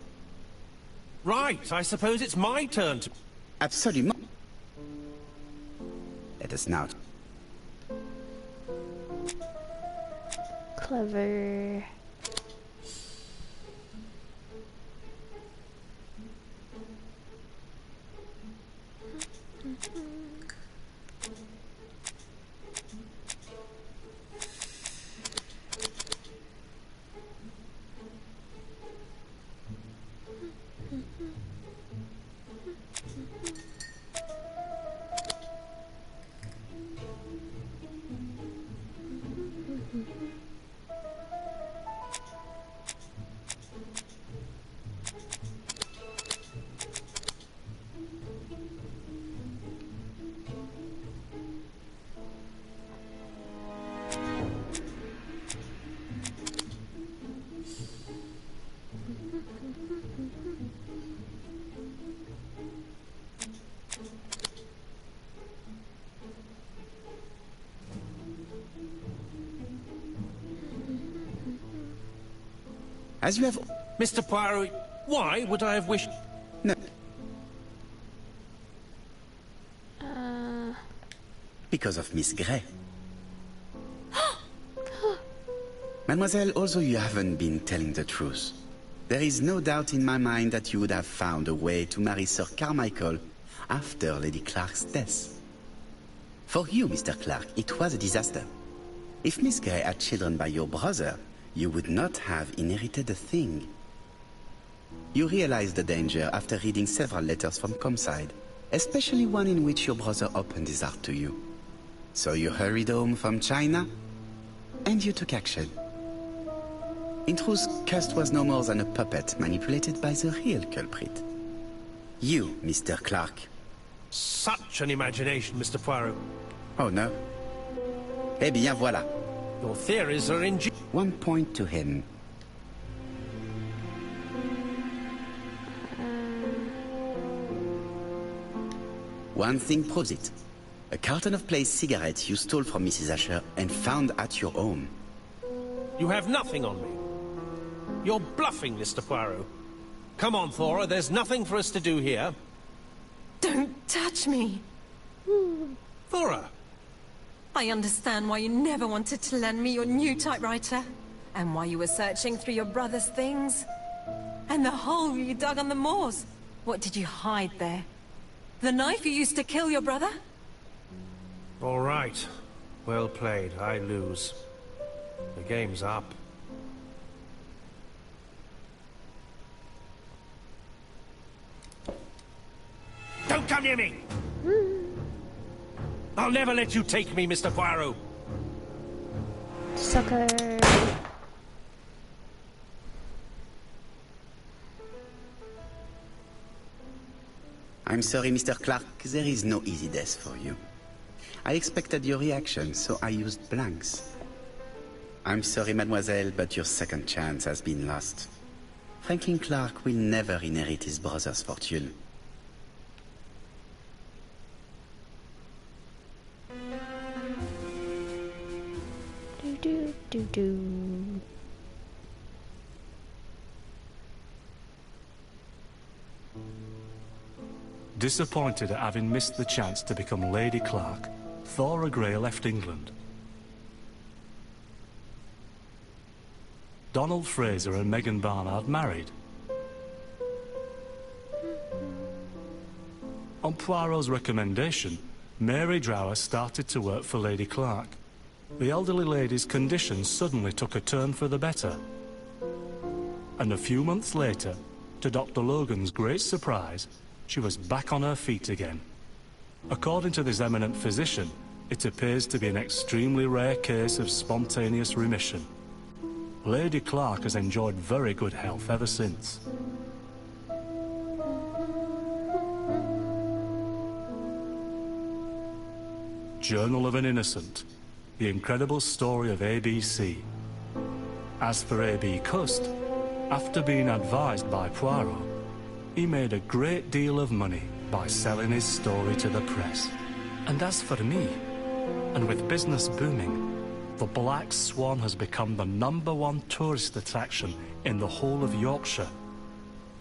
Right, I suppose it's my turn to... Absolument. Let us now... Clever. As you have... Mr. Poirot, why would I have wished... No. Because of Miss Grey. Mademoiselle, although you haven't been telling the truth, there is no doubt in my mind that you would have found a way to marry Sir Carmichael after Lady Clark's death. For you, Mr. Clark, it was a disaster. If Miss Grey had children by your brother, you would not have inherited a thing. You realized the danger after reading several letters from Comside, especially one in which your brother opened his heart to you. So you hurried home from China, and you took action. In truth, Cust was no more than a puppet manipulated by the real culprit. You, Mr. Clark. Such an imagination, Mr. Poirot. Oh no. Eh bien, voilà. Your theories are ingenious. 1 point to him. One thing proves it. A carton of placed cigarettes you stole from Mrs. Asher and found at your home. You have nothing on me. You're bluffing, Mr. Poirot. Come on, Thora, there's nothing for us to do here. Don't touch me. Thora! I understand why you never wanted to lend me your new typewriter. And why you were searching through your brother's things. And the hole you dug on the moors. What did you hide there? The knife you used to kill your brother? All right. Well played. I lose. The game's up. Don't come near me! I'll never let you take me, Mr. Poirot. Sucker. I'm sorry, Mr. Clark. There is no easy death for you. I expected your reaction, so I used blanks. I'm sorry, mademoiselle, but your second chance has been lost. Franklin Clark will never inherit his brother's fortune. Do. Disappointed at having missed the chance to become Lady Clark, Thora Grey left England. Donald Fraser and Megan Barnard married. On Poirot's recommendation, Mary Drower started to work for Lady Clark. The elderly lady's condition suddenly took a turn for the better. And a few months later, to Dr. Logan's great surprise, she was back on her feet again. According to this eminent physician, it appears to be an extremely rare case of spontaneous remission. Lady Clark has enjoyed very good health ever since. Journal of an Innocent. The incredible story of ABC. As for A.B. Cust, After being advised by Poirot, he made a great deal of money by selling his story to the press. And as for me, and with business booming, the Black Swan has become the #1 tourist attraction in the whole of Yorkshire,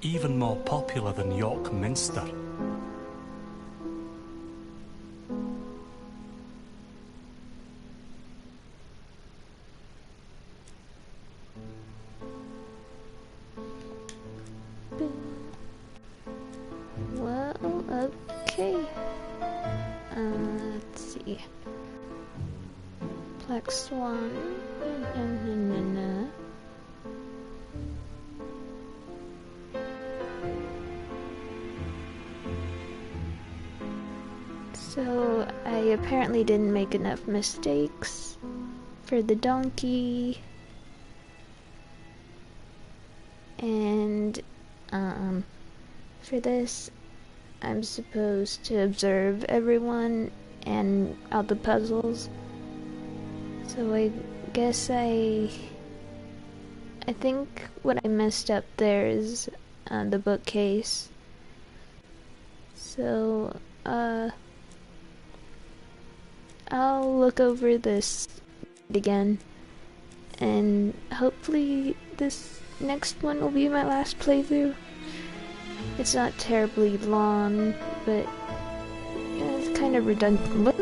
even more popular than York Minster. Well, okay. Let's see. Black Swan. So, I apparently didn't make enough mistakes for the donkey. And, for this, I'm supposed to observe everyone and all the puzzles. So I guess I think what I messed up there is the bookcase. So, I'll look over this again, and hopefully this next one will be my last playthrough. It's not terribly long, but it's kind of redundant.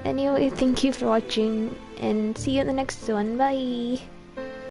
Anyway, thank you for watching, and see you in the next one. Bye!